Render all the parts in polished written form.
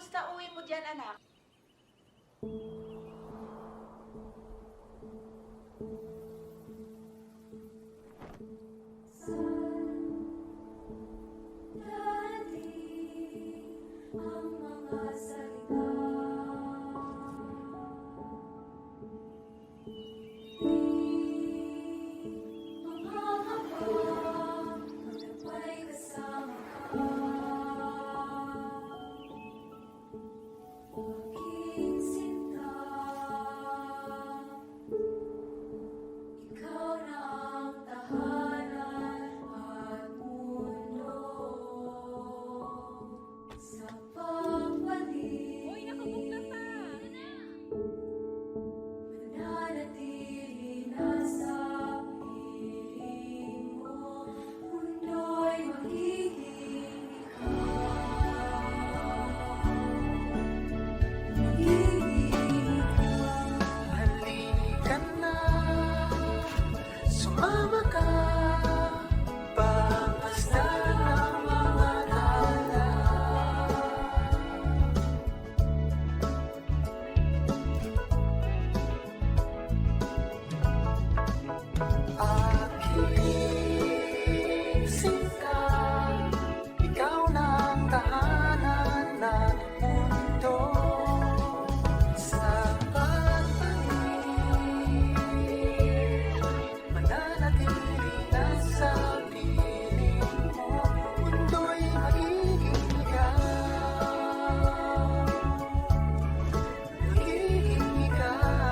Kamusta uwi mo dyan, anak? Ang mga salita mga habang may kasama ka aking sinta ikaw na ang tahanan at mundo sa pagbalik Uy, nakabukla pa! mananatili na sa piling mo mundo'y magiging Halika na, sumama ka, papasdan ang mga tala. Aking sinta, ikaw na ang tahanan ng mundo. Sa pagbalik, mananatili na sa piling mo, mundo'y magiging ikaw. Magiging ikaw.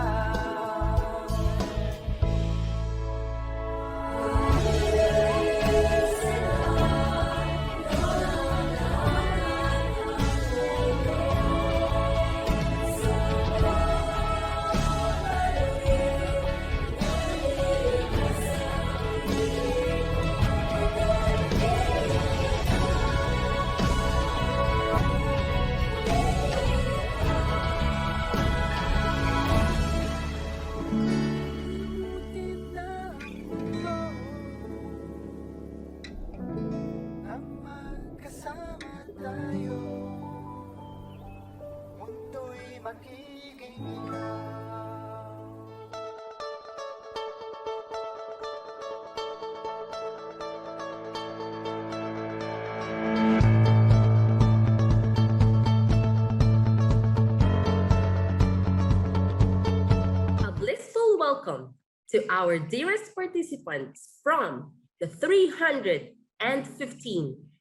Nang magkasama tayo, mundo'y magiging ikaw. A blissful welcome to our dearest participants from the 315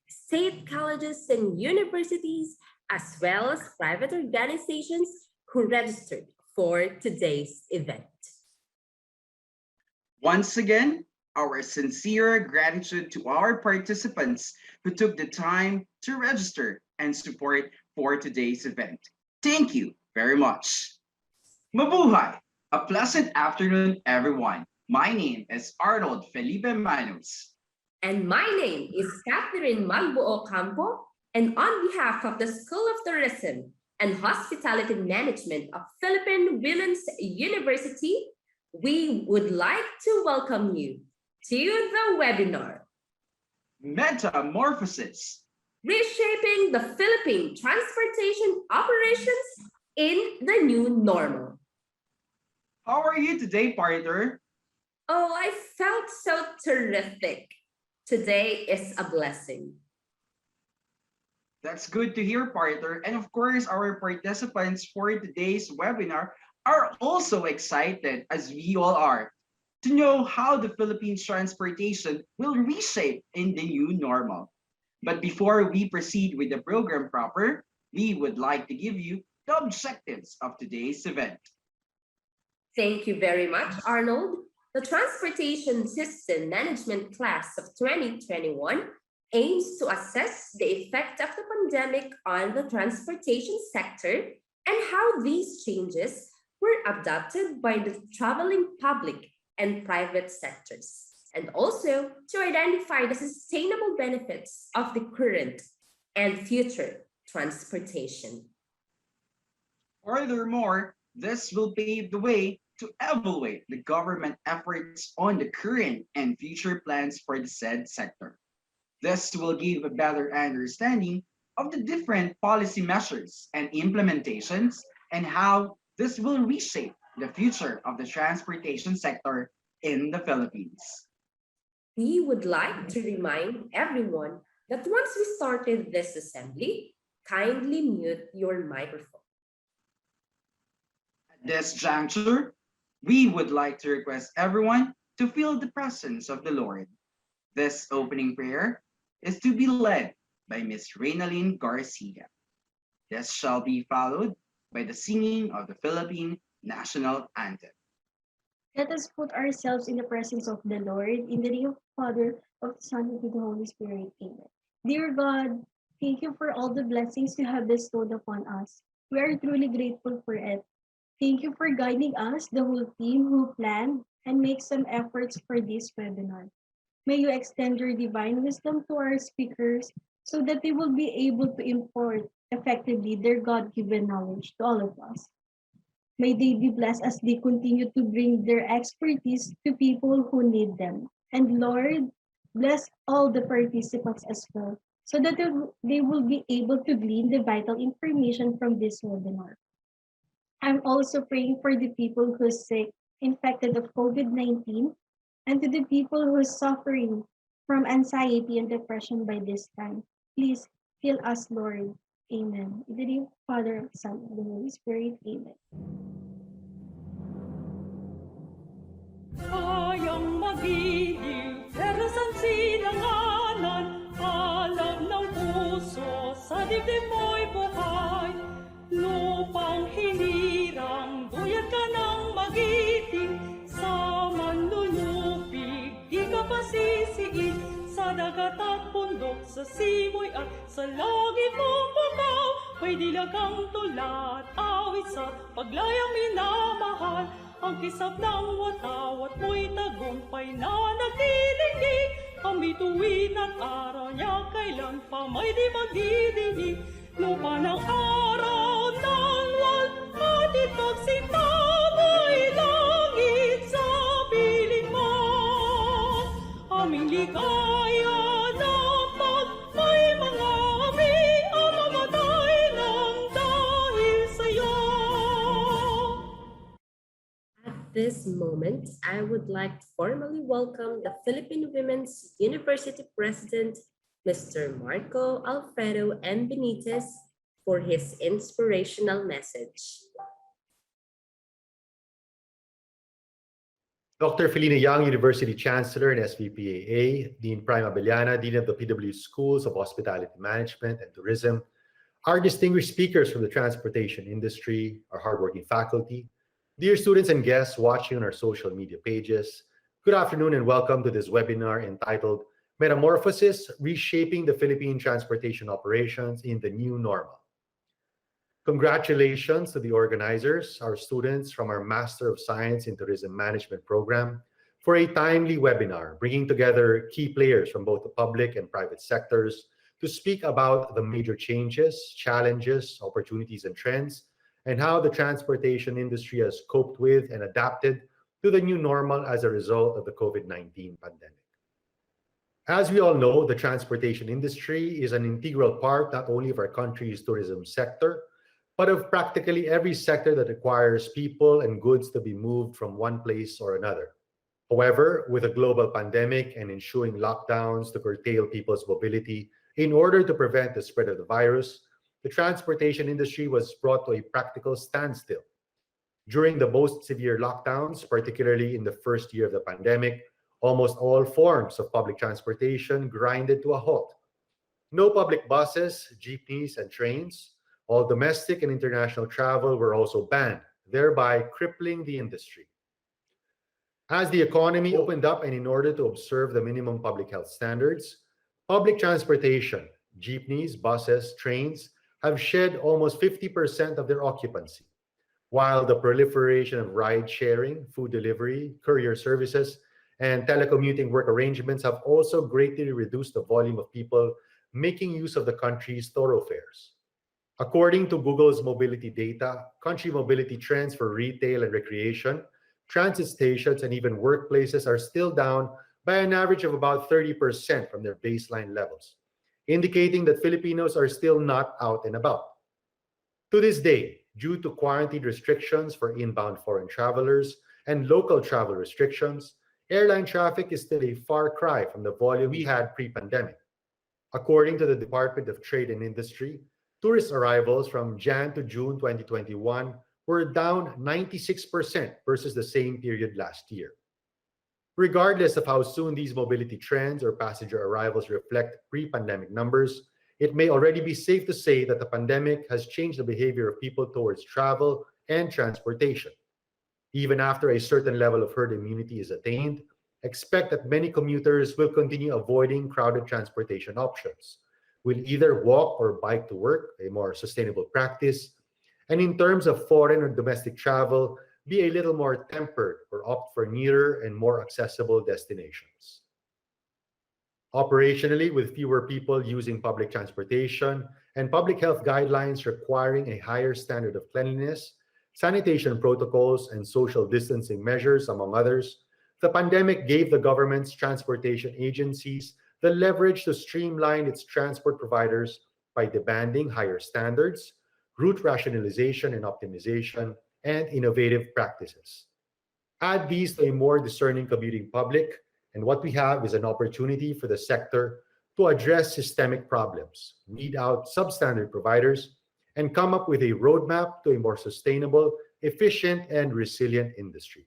state colleges and universities, as well as private organizations who registered for today's event. Once again, our sincere gratitude to our participants who took the time to register and support for today's event. Thank you very much. Mabuhay! A pleasant afternoon, everyone. My name is Arnold Felipe Manos. And my name is Catherine Magbuo Campo, and on behalf of the School of Tourism and Hospitality Management of Philippine Women's University, we would like to welcome you to the webinar, Metamorphosis. Reshaping the Philippine Transportation Operations in the New Normal. How are you today, partner? Oh, I felt so terrific. Today is a blessing. That's good to hear, partner. And of course, our participants for today's webinar are also excited, as we all are, to know how the Philippines transportation will reshape in the new normal. But before we proceed with the program proper, we would like to give you the objectives of today's event. Thank you very much, Arnold. The Transportation System Management class of 2021 aims to assess the effect of the pandemic on the transportation sector and how these changes were adopted by the traveling public and private sectors, and also to identify the sustainable benefits of the current and future transportation. Furthermore, this will pave the way to evaluate the government efforts on the current and future plans for the said sector. This will give a better understanding of the different policy measures and implementations and how this will reshape the future of the transportation sector in the Philippines. We would like to remind everyone that once we started this assembly, kindly mute your microphone. At this juncture, we would like to request everyone to feel the presence of the Lord. This opening prayer is to be led by Miss Reynalyn Garcia. This shall be followed by the singing of the Philippine National Anthem. Let us put ourselves in the presence of the Lord, in the name of the Father, of the Son, and of the Holy Spirit. Amen. Dear God, thank you for all the blessings you have bestowed upon us. We are truly grateful for it. Thank you for guiding us, the whole team who planned and make some efforts for this webinar. May you extend your divine wisdom to our speakers so that they will be able to impart effectively their God-given knowledge to all of us. May they be blessed as they continue to bring their expertise to people who need them. And Lord, bless all the participants as well, so that they will be able to glean the vital information from this webinar. I'm also praying for the people who are sick, infected of COVID-19, and to the people who are suffering from anxiety and depression by this time. Please heal us, Lord. Amen. In the name of the Father, Son, and the Holy Spirit. Amen. Kayang magiliw, pero saan sinanganan? Alam ng puso, sa dibdib mo'y buhay. Lupang hinirang, duyat ka ng magiting. Sa manlulupig, di ka pasisiin. Sa dagat at bundok, sa simoy at sa langit mong bukaw. May dilagang tulat, awit sa paglayang minamahal. Ang kisap ng watawat mo'y tagumpay na nagtitingin. Ang bituin at araw niya kailan pa may di magdidinig. Lupa ng araw ng at ipagsinta mo'y langit sa piling mo. Aming ligaya dapat may mga api ang mamatay ng dahil sa'yo. At this moment, I would like to formally welcome the Philippine Women's University President, Mr. Marco Alfredo M. Benitez, for his inspirational message. Dr. Felina Young, University Chancellor and SVPAA, Dean Prime Abellana, Dean of the PW Schools of Hospitality Management and Tourism, our distinguished speakers from the transportation industry, our hardworking faculty, dear students and guests watching on our social media pages, good afternoon and welcome to this webinar entitled Metamorphosis, Reshaping the Philippine Transportation Operations in the New Normal. Congratulations to the organizers, our students from our Master of Science in Tourism Management program, for a timely webinar, bringing together key players from both the public and private sectors to speak about the major changes, challenges, opportunities, and trends, and how the transportation industry has coped with and adapted to the new normal as a result of the COVID-19 pandemic. As we all know, the transportation industry is an integral part not only of our country's tourism sector, but of practically every sector that requires people and goods to be moved from one place or another. However, with a global pandemic and ensuing lockdowns to curtail people's mobility in order to prevent the spread of the virus, the transportation industry was brought to a practical standstill. During the most severe lockdowns, particularly in the first year of the pandemic, almost all forms of public transportation grinded to a halt. No public buses, jeepneys, and trains. All domestic and international travel were also banned, thereby crippling the industry. As the economy opened up and in order to observe the minimum public health standards, public transportation, jeepneys, buses, trains, have shed almost 50% of their occupancy, while the proliferation of ride-sharing, food delivery, courier services, and telecommuting work arrangements have also greatly reduced the volume of people making use of the country's thoroughfares. According to Google's mobility data, country mobility trends for retail and recreation, transit stations, and even workplaces are still down by an average of about 30% from their baseline levels. indicating that Filipinos are still not out and about. To this day, due to quarantine restrictions for inbound foreign travelers and local travel restrictions, airline traffic is still a far cry from the volume we had pre pandemic. According to the Department of Trade and Industry, tourist arrivals from Jan to June 2021 were down 96% versus the same period last year. Regardless of how soon these mobility trends or passenger arrivals reflect pre pandemic numbers, it may already be safe to say that the pandemic has changed the behavior of people towards travel and transportation. Even after a certain level of herd immunity is attained, expect that many commuters will continue avoiding crowded transportation options, will either walk or bike to work, a more sustainable practice, and in terms of foreign or domestic travel, be a little more tempered or opt for nearer and more accessible destinations. Operationally, with fewer people using public transportation and public health guidelines requiring a higher standard of cleanliness, sanitation protocols, and social distancing measures, among others, the pandemic gave the government's transportation agencies the leverage to streamline its transport providers by demanding higher standards, route rationalization and optimization, and innovative practices. Add these to a more discerning commuting public, and what we have is an opportunity for the sector to address systemic problems, weed out substandard providers, and come up with a roadmap to a more sustainable, efficient, and resilient industry.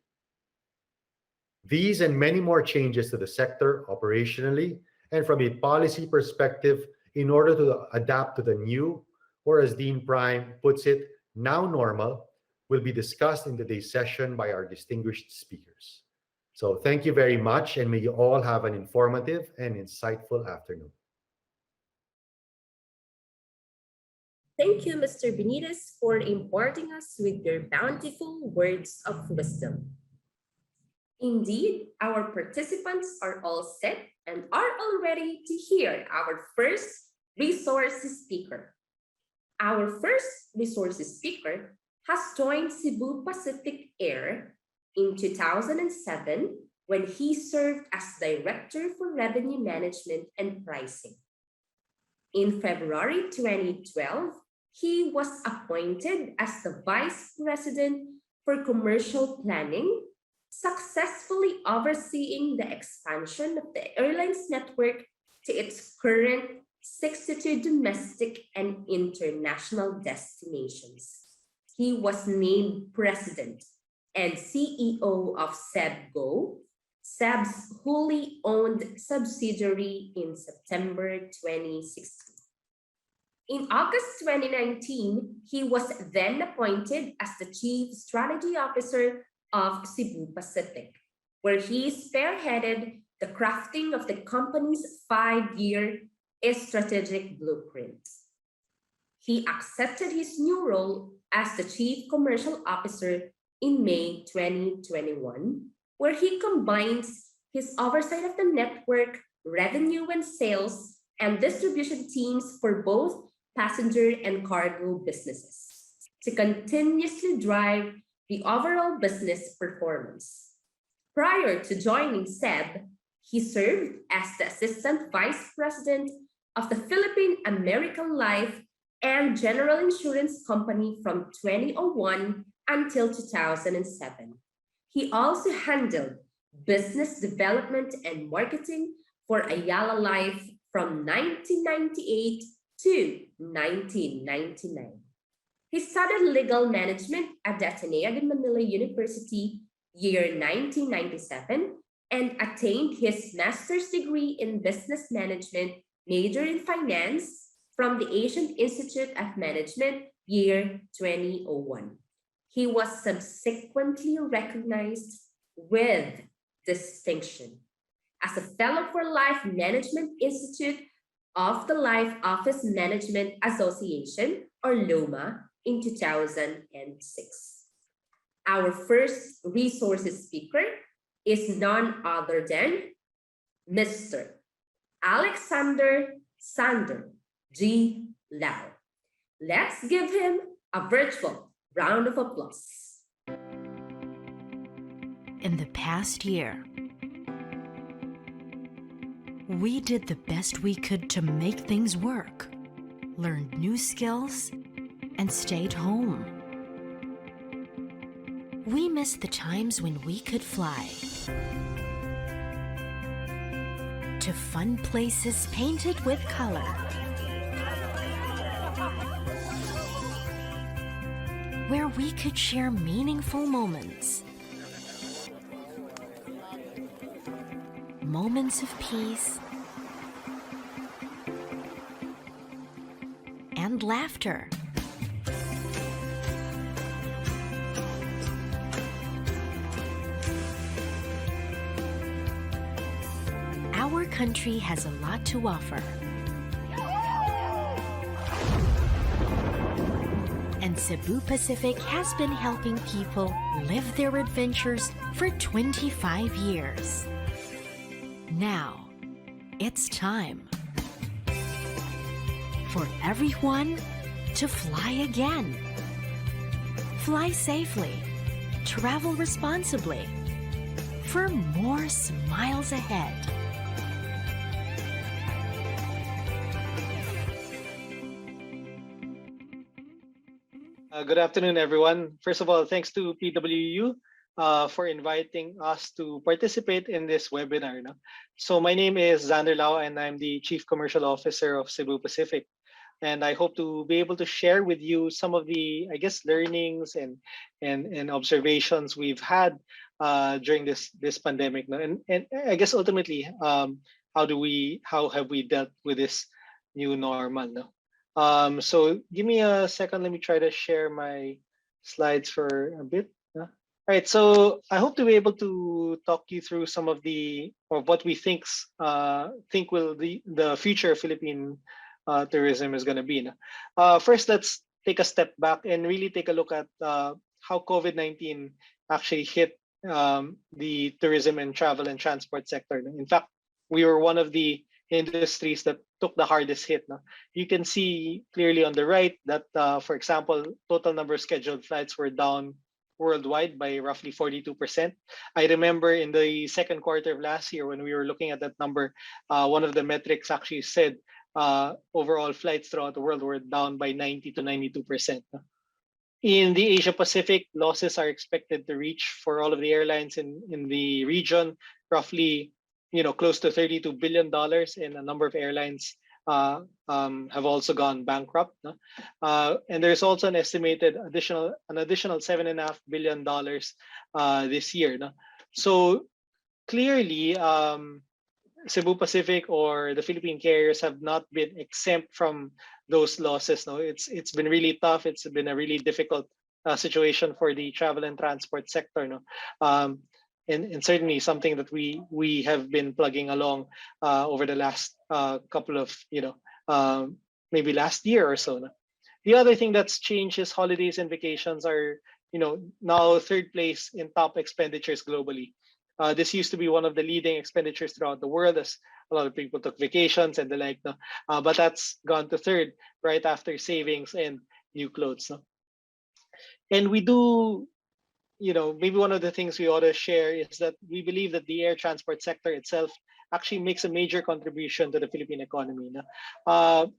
These and many more changes to the sector operationally and from a policy perspective in order to adapt to the new, or as Dean Prime puts it, now normal, will be discussed in today's session by our distinguished speakers. So thank you very much, and may you all have an informative and insightful afternoon. Thank you, Mr. Benitez, for imparting us with your bountiful words of wisdom. Indeed, our participants are all set and are all ready to hear our first resource speaker. Our first resource speaker has joined Cebu Pacific Air in 2007 when he served as Director for Revenue Management and Pricing. In February 2012, he was appointed as the Vice President for Commercial Planning, successfully overseeing the expansion of the airlines network to its current 62 domestic and international destinations. He was named President and CEO of SebGo, SEB's wholly owned subsidiary, in September 2016. In August 2019, he was then appointed as the Chief Strategy Officer of Cebu Pacific, where he spearheaded the crafting of the company's 5-year strategic blueprint. He accepted his new role as the Chief Commercial Officer in May 2021, where he combines his oversight of the network, revenue and sales, and distribution teams for both passenger and cargo businesses to continuously drive the overall business performance. Prior to joining SEB, he served as the Assistant Vice President of the Philippine American Life and General Insurance Company from 2001 until 2007. He also handled business development and marketing for Ayala Life from 1998 to 1999. He studied legal management at the Ateneo de Manila University year 1997 and attained his master's degree in business management, major in finance, from the Asian Institute of Management year 2001. He was subsequently recognized with distinction as a fellow for Life Management Institute of the Life Office Management Association, or LOMA, in 2006. Our first resources speaker is none other than Mr. Alexander Sander G. Lau. Let's give him a virtual round of applause. In the past year, We did the best we could to make things work, learned new skills, and stayed home. We missed the times when we could fly to fun places painted with color, where we could share meaningful moments, moments of peace and laughter. Our country has a lot to offer. And Cebu Pacific has been helping people live their adventures for 25 years. Now, it's time for everyone to fly again. Fly safely, travel responsibly, for more smiles ahead. Good afternoon, everyone. First of all, thanks to PWU for inviting us to participate in this webinar. No? So my name is Xander Lau, and I'm the Chief Commercial Officer of Cebu Pacific. And I hope to be able to share with you some of the, I guess, learnings and observations we've had during this pandemic. No? And I guess ultimately, how have we dealt with this new normal? No? So give me a second. Let me try to share my slides for a bit. All right. So I hope to be able to talk you through some of what we think will the future of Philippine tourism is going to be. First, let's take a step back and really take a look at how COVID-19 actually hit the tourism and travel and transport sector. In fact, we were one of the industries that took the hardest hit. No? You can see clearly on the right that, for example, total number of scheduled flights were down worldwide by roughly 42%. I remember in the second quarter of last year when we were looking at that number, one of the metrics actually said overall flights throughout the world were down by 90 to 92%. In the Asia Pacific, losses are expected to reach for all of the airlines in the region roughly close to $32 billion, and a number of airlines have also gone bankrupt. No? And there's also an estimated additional $7.5 billion this year. No? So clearly, Cebu Pacific or the Philippine carriers have not been exempt from those losses. No, it's been really tough. It's been a really difficult situation for the travel and transport sector. No, and certainly something that we have been plugging along over the last couple of maybe last year or so. No? The other thing that's changed is holidays and vacations are now third place in top expenditures globally. This used to be one of the leading expenditures throughout the world as a lot of people took vacations and the like. No? But that's gone to third right after savings and new clothes. No? And we do, maybe one of the things we ought to share is that we believe that the air transport sector itself actually makes a major contribution to the Philippine economy. No?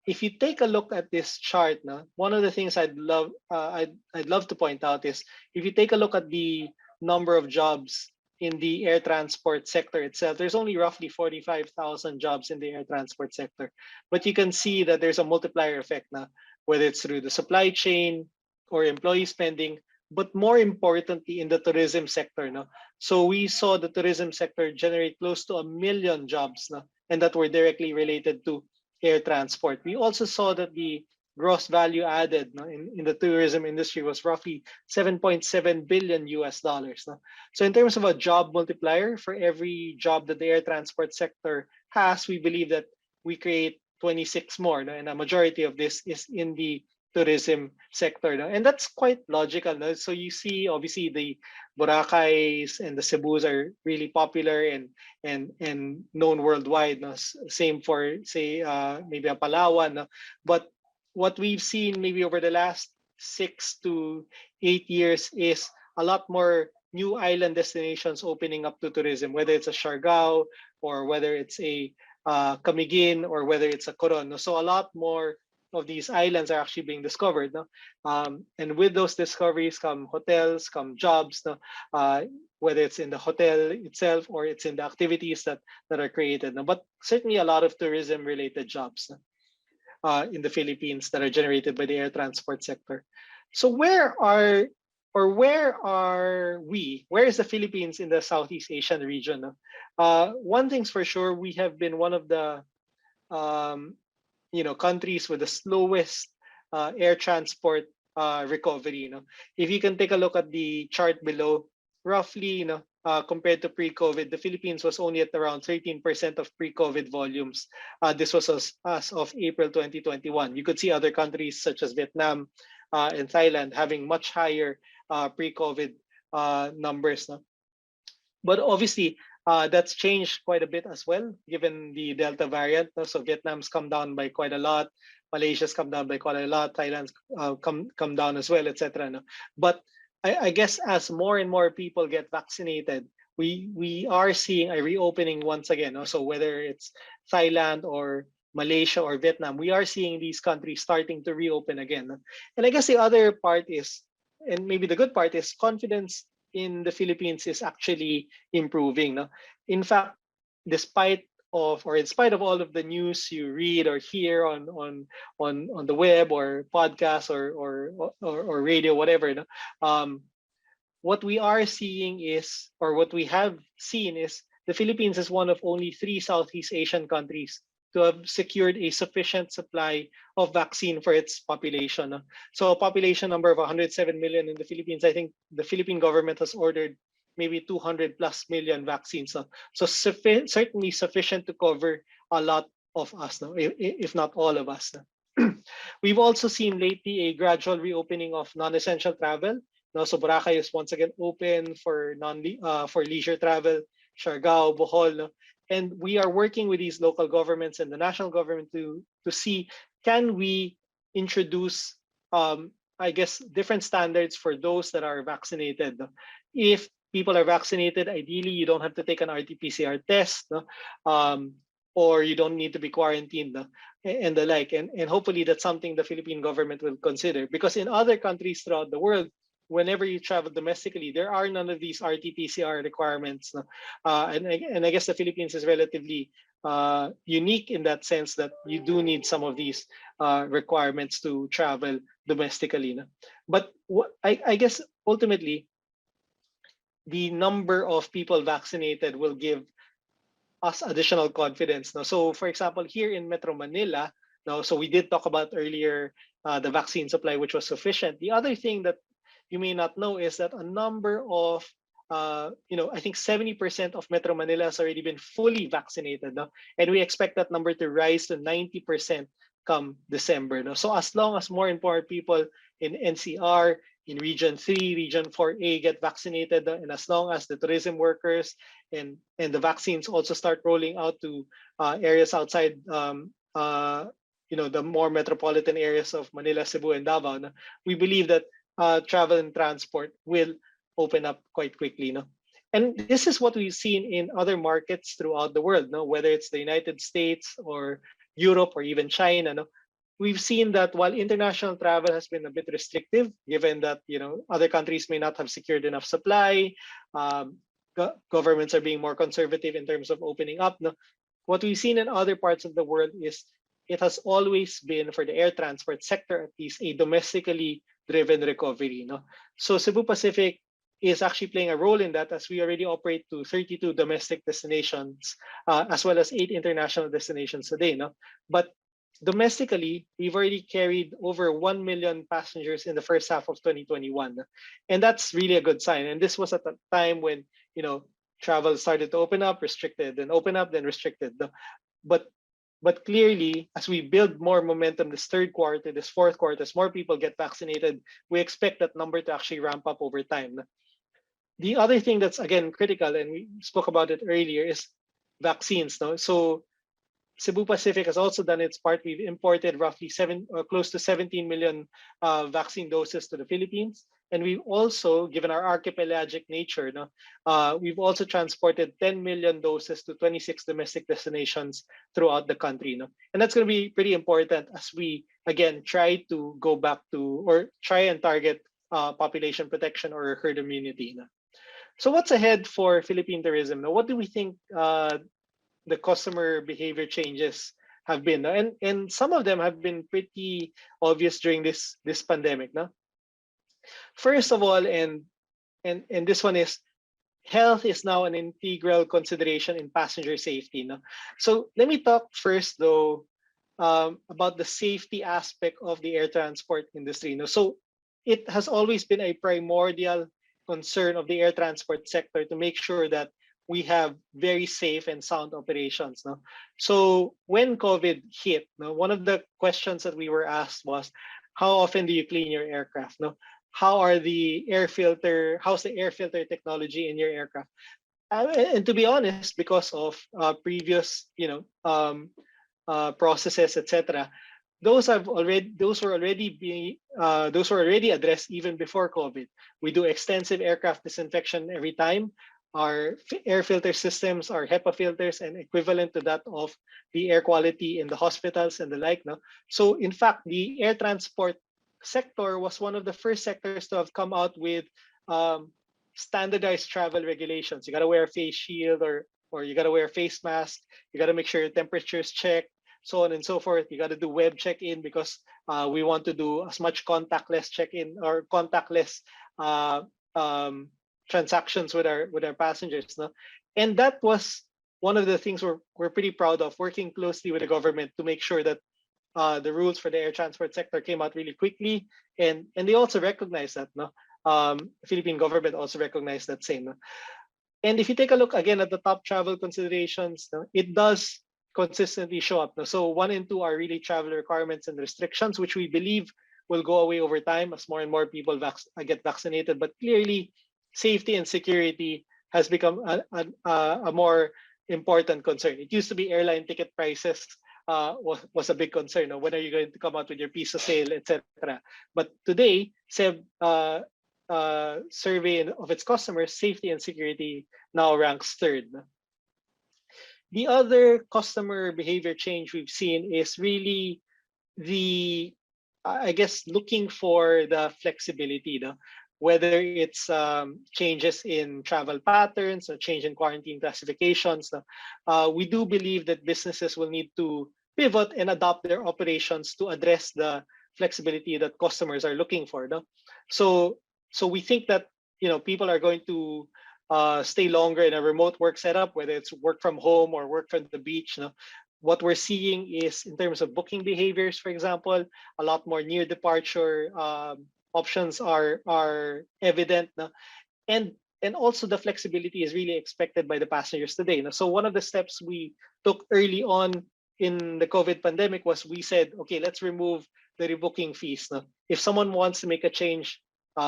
If you take a look at this chart, no, one of the things I'd love to point out is if you take a look at the number of jobs in the air transport sector itself, there's only roughly 45,000 jobs in the air transport sector. But you can see that there's a multiplier effect now, whether it's through the supply chain or employee spending, but more importantly in the tourism sector. No? So we saw the tourism sector generate close to 1 million jobs, no? And that were directly related to air transport. We also saw that the gross value added in the tourism industry was roughly 7.7 billion US dollars. So in terms of a job multiplier, for every job that the air transport sector has, we believe that we create 26 more, and a majority of this is in the tourism sector. And that's quite logical. So you see, obviously, the Boracay's and the Cebus are really popular and known worldwide. Same for, say, maybe a Palawan. But what we've seen maybe over the last 6 to 8 years is a lot more new island destinations opening up to tourism, whether it's a Siargao or whether it's a Camiguin or whether it's a Coron. No? So a lot more of these islands are actually being discovered. No? And with those discoveries come hotels, come jobs, no? Whether it's in the hotel itself or it's in the activities that are created. No? But certainly a lot of tourism related jobs in the Philippines that are generated by the air transport sector. So where are we? Where is the Philippines in the Southeast Asian region? No? One thing's for sure, we have been one of the um, countries with the slowest air transport recovery. If you can take a look at the chart below, roughly, compared to pre-COVID, the Philippines was only at around 13% of pre-COVID volumes. This was as of April 2021. You could see other countries such as Vietnam and Thailand having much higher pre-COVID numbers. No? But obviously, that's changed quite a bit as well, given the Delta variant. No? So Vietnam's come down by quite a lot. Malaysia's come down by quite a lot. Thailand's come down as well, etc. No? But I guess as more and more people get vaccinated, we are seeing a reopening once again. No? So whether it's Thailand or Malaysia or Vietnam, we are seeing these countries starting to reopen again. No? And I guess the other part is, and maybe the good part is, confidence in the Philippines is actually improving. No? In fact, in spite of all of the news you read or hear on the web or podcasts or radio, whatever, no? What we are seeing is, or what we have seen is, the Philippines is one of only 3 Southeast Asian countries to have secured a sufficient supply of vaccine for its population. No? So a population number of 107 million in the Philippines, I think the Philippine government has ordered maybe 200 plus million vaccines. No? So certainly sufficient to cover a lot of us, no? If not all of us. No? We've also seen lately a gradual reopening of non-essential travel. No? So Boracay is once again open for for leisure travel, Siargao, Bohol. No? And we are working with these local governments and the national government to see, can we introduce I guess different standards for those that are vaccinated. No? If people are vaccinated, ideally you don't have to take an RT-PCR test, no? Or you don't need to be quarantined, no? And the like. And hopefully that's something the Philippine government will consider, because in other countries throughout the world, whenever you travel domestically, there are none of these RT-PCR requirements. No? And I guess the Philippines is relatively unique in that sense that you do need some of these requirements to travel domestically. No? But I guess ultimately, the number of people vaccinated will give us additional confidence. No? So for example, here in Metro Manila, no, so we did talk about earlier the vaccine supply, which was sufficient. The other thing that you may not know is that a number of I think 70% of Metro Manila has already been fully vaccinated, no? And we expect that number to rise to 90% come December. No? So as long as more and more people in NCR, in Region 3, Region 4A get vaccinated, no? And as long as the tourism workers and the vaccines also start rolling out to areas outside the more metropolitan areas of Manila, Cebu, and Davao, no? We believe that travel and transport will open up quite quickly. No? And this is what we've seen in other markets throughout the world, no? Whether it's the United States or Europe or even China. No? We've seen that while international travel has been a bit restrictive, given that other countries may not have secured enough supply, governments are being more conservative in terms of opening up. No? What we've seen in other parts of the world is it has always been, for the air transport sector at least, a domestically driven recovery. No? So Cebu Pacific is actually playing a role in that, as we already operate to 32 domestic destinations, as well as 8 international destinations today. No? But domestically, we've already carried over 1 million passengers in the first half of 2021. And that's really a good sign. And this was at a time when, travel started to open up, restricted, then open up, then restricted. No? But clearly, as we build more momentum this third quarter, this fourth quarter, as more people get vaccinated, we expect that number to actually ramp up over time. The other thing that's, again, critical, and we spoke about it earlier, is vaccines. No? So Cebu Pacific has also done its part. We've imported roughly close to 17 million vaccine doses to the Philippines. And we've also, given our archipelagic nature, no, we've also transported 10 million doses to 26 domestic destinations throughout the country. No? And that's going to be pretty important as we, again, try to go back to or try and target population protection or herd immunity. No? So what's ahead for Philippine tourism? Now, what do we think the customer behavior changes have been? No? And some of them have been pretty obvious during this pandemic. No? First of all, and this one is health is now an integral consideration in passenger safety. No? So let me talk first though about the safety aspect of the air transport industry. No? So it has always been a primordial concern of the air transport sector to make sure that we have very safe and sound operations. No? So when COVID hit, no, one of the questions that we were asked was, how often do you clean your aircraft? No? How's the air filter technology in your aircraft? And to be honest, because of previous, processes, etc., those were already addressed even before COVID. We do extensive aircraft disinfection every time. Our air filter systems are HEPA filters and equivalent to that of the air quality in the hospitals and the like. No? So in fact, the air transport sector was one of the first sectors to have come out with standardized travel regulations. You got to wear a face shield or you got to wear a face mask. You got to make sure your temperature is checked, so on and so forth. You got to do web check-in because we want to do as much contactless check-in or contactless transactions with our passengers. No? And that was one of the things we're pretty proud of, working closely with the government to make sure that the rules for the air transport sector came out really quickly, and they also recognize that. No, Philippine government also recognized that same. No? And if you take a look again at the top travel considerations, no, it does consistently show up. No? So 1 and 2 are really travel requirements and restrictions, which we believe will go away over time as more and more people get vaccinated. But clearly, safety and security has become a more important concern. It used to be airline ticket prices was a big concern. No? When are you going to come out with your piece of sale, etc. But today, SEB survey of its customers, safety and security now ranks third. The other customer behavior change we've seen is really looking for the flexibility. No? Whether it's changes in travel patterns or change in quarantine classifications. We do believe that businesses will need to pivot and adapt their operations to address the flexibility that customers are looking for. No? So we think that people are going to stay longer in a remote work setup, whether it's work from home or work from the beach. No? What we're seeing is, in terms of booking behaviors, for example, a lot more near departure options are evident, no? and also the flexibility is really expected by the passengers today. No? So one of the steps we took early on in the COVID pandemic was we said, okay, let's remove the rebooking fees. No? If someone wants to make a change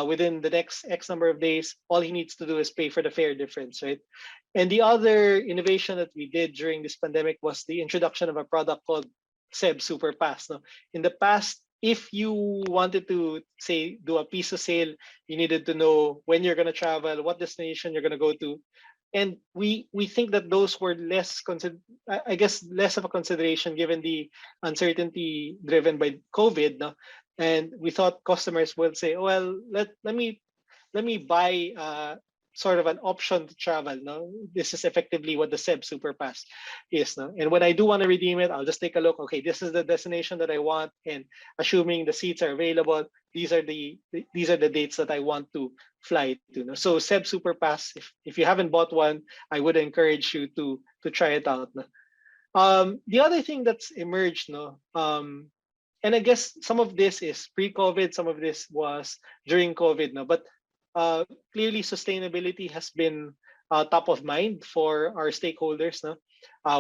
within the next X number of days, all he needs to do is pay for the fare difference, right? And the other innovation that we did during this pandemic was the introduction of a product called SEB Super Pass. No? In the past, if you wanted to, say, do a piece of sale, you needed to know when you're going to travel, what destination you're going to go to. And we think that those were less of a consideration given the uncertainty driven by COVID. No? And we thought customers would say, well, let me buy sort of an option to travel. No, this is effectively what the SEB Super Pass is. No, and when I do want to redeem it, I'll just take a look. Okay, this is the destination that I want, and assuming the seats are available, these are the dates that I want to fly to. No? So SEB Super Pass, if you haven't bought one, I would encourage you to try it out. No? The other thing that's emerged, no, and I guess some of this is pre-COVID, some of this was during COVID, no, but clearly sustainability has been top of mind for our stakeholders, no?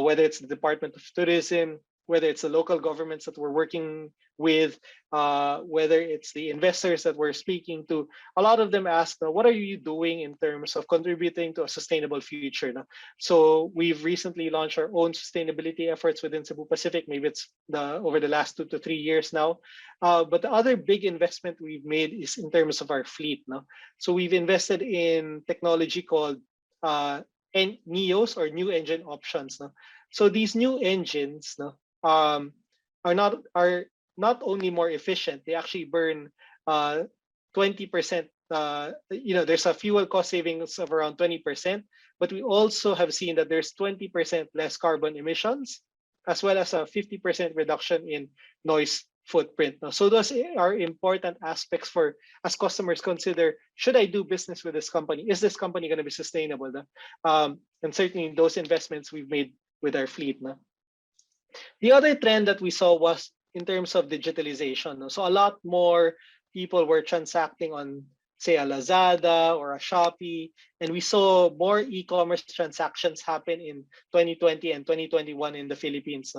Whether it's the Department of Tourism, whether it's the local governments that we're working with, whether it's the investors that we're speaking to, a lot of them ask, what are you doing in terms of contributing to a sustainable future? No? So we've recently launched our own sustainability efforts within Cebu Pacific. Maybe it's over the last 2 to 3 years now. But the other big investment we've made is in terms of our fleet. No? So we've invested in technology called NEOs, or new engine options. No? So these new engines, no, are not only more efficient, they actually burn 20%. There's a fuel cost savings of around 20%, but we also have seen that there's 20% less carbon emissions, as well as a 50% reduction in noise footprint. So those are important aspects for as customers consider, should I do business with this company? Is this company going to be sustainable? And certainly those investments we've made with our fleet. The other trend that we saw was in terms of digitalization. So a lot more people were transacting on, say, a Lazada or a Shopee, and we saw more e-commerce transactions happen in 2020 and 2021 in the Philippines.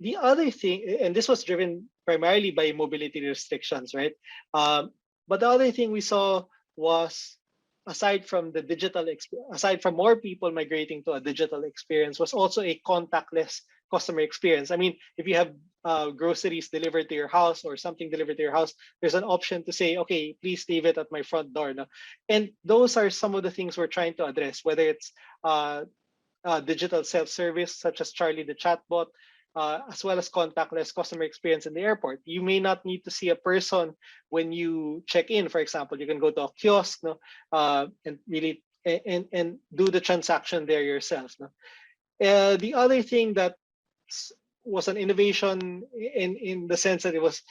The other thing, and this was driven primarily by mobility restrictions, right? But the other thing we saw was, aside from aside from more people migrating to a digital experience, was also a contactless customer experience. I mean, if you have groceries delivered to your house or something delivered to your house, there's an option to say, okay, please leave it at my front door. No? And those are some of the things we're trying to address, whether it's digital self-service, such as Charlie the chatbot, as well as contactless customer experience in the airport. You may not need to see a person when you check in, for example. You can go to a kiosk, no, and really and do the transaction there yourself. No? The other thing that was an innovation in the sense that it was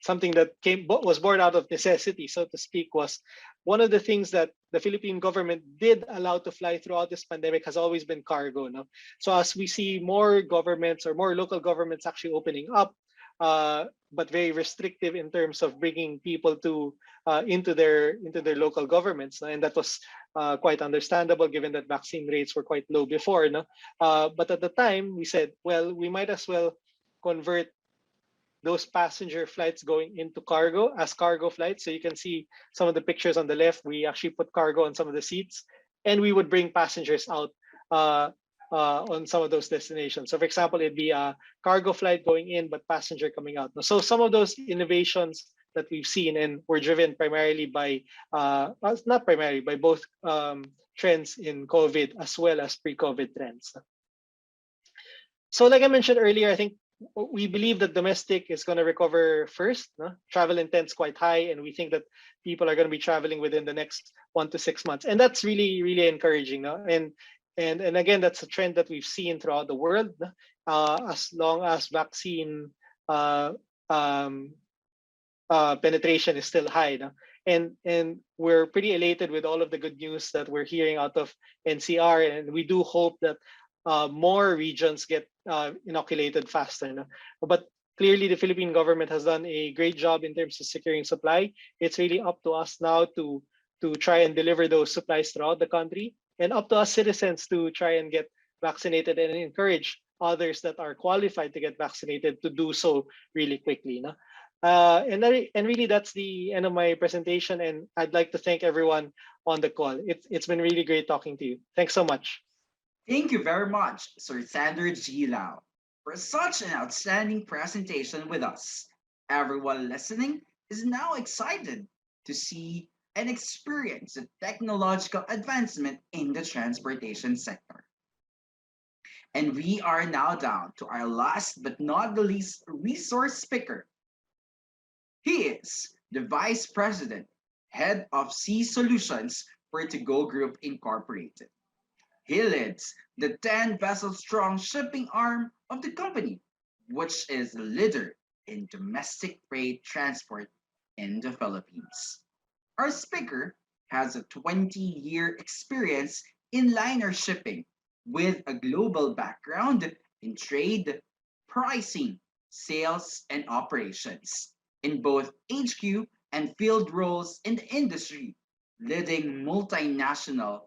something that was born out of necessity, so to speak, was one of the things that the Philippine government did allow to fly throughout this pandemic has always been cargo. No? So as we see more governments or more local governments actually opening up, but very restrictive in terms of bringing people to into their local governments, and that was quite understandable given that vaccine rates were quite low before. No? But at the time, we said, well, we might as well convert those passenger flights going into cargo as cargo flights. So you can see some of the pictures on the left. We actually put cargo on some of the seats, and we would bring passengers out on some of those destinations. So for example, it'd be a cargo flight going in, but passenger coming out. So some of those innovations that we've seen and were driven primarily by, not primarily, by both trends in COVID as well as pre-COVID trends. So like I mentioned earlier, I think we believe that domestic is going to recover first. No? Travel intent's quite high, and we think that people are going to be traveling within the next 1 to 6 months, and that's really, really encouraging. No? And again, that's a trend that we've seen throughout the world. As long as vaccine penetration is still high. No? And we're pretty elated with all of the good news that we're hearing out of NCR, and we do hope that more regions get inoculated faster. No? But clearly, the Philippine government has done a great job in terms of securing supply. It's really up to us now to try and deliver those supplies throughout the country, and up to us citizens to try and get vaccinated and encourage others that are qualified to get vaccinated to do so really quickly. No? And really, that's the end of my presentation, and I'd like to thank everyone on the call. It's been really great talking to you. Thanks so much. Thank you very much, Sir Sander G. Lau, for such an outstanding presentation with us. Everyone listening is now excited to see and experience the technological advancement in the transportation sector. And we are now down to our last but not the least resource speaker. He is the Vice President, Head of Sea Solutions for To Go Group Incorporated. He leads the 10 vessel strong shipping arm of the company, which is a leader in domestic freight transport in the Philippines. Our speaker has a 20-year experience in liner shipping with a global background in trade, pricing, sales, and operations in both HQ and field roles in the industry, leading multinational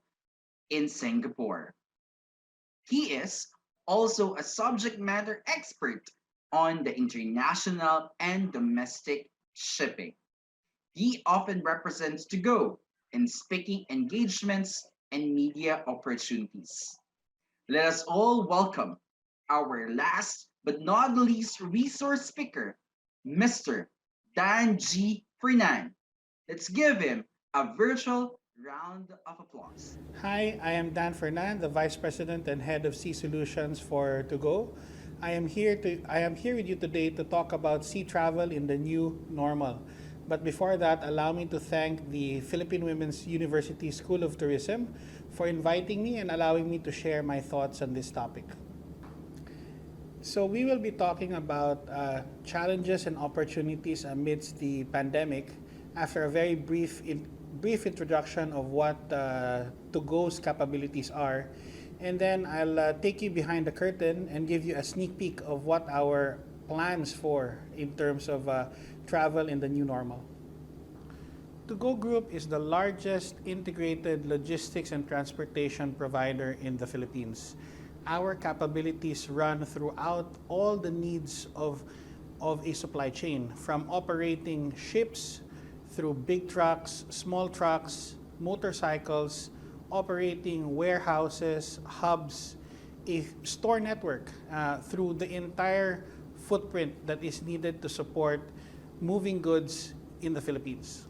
in Singapore. He is also a subject matter expert on the international and domestic shipping. He often represents To Go in speaking engagements and media opportunities. Let us all welcome our last but not the least resource speaker, Mr. Dan G. Fernan. Let's give him a virtual round of applause. Hi, I am Dan Fernan, the Vice President and Head of Sea Solutions for To Go. I am here with you today to talk about sea travel in the new normal. But before that, allow me to thank the Philippine Women's University School of Tourism for inviting me and allowing me to share my thoughts on this topic. So we will be talking about challenges and opportunities amidst the pandemic after a very brief introduction of what To-Go's capabilities are. And then I'll take you behind the curtain and give you a sneak peek of what our plans for in terms of travel in the new normal. To-Go Group is the largest integrated logistics and transportation provider in the Philippines. Our capabilities run throughout all the needs of a supply chain, from operating ships through big trucks, small trucks, motorcycles, operating warehouses, hubs, a store network through the entire footprint that is needed to support moving goods in the Philippines.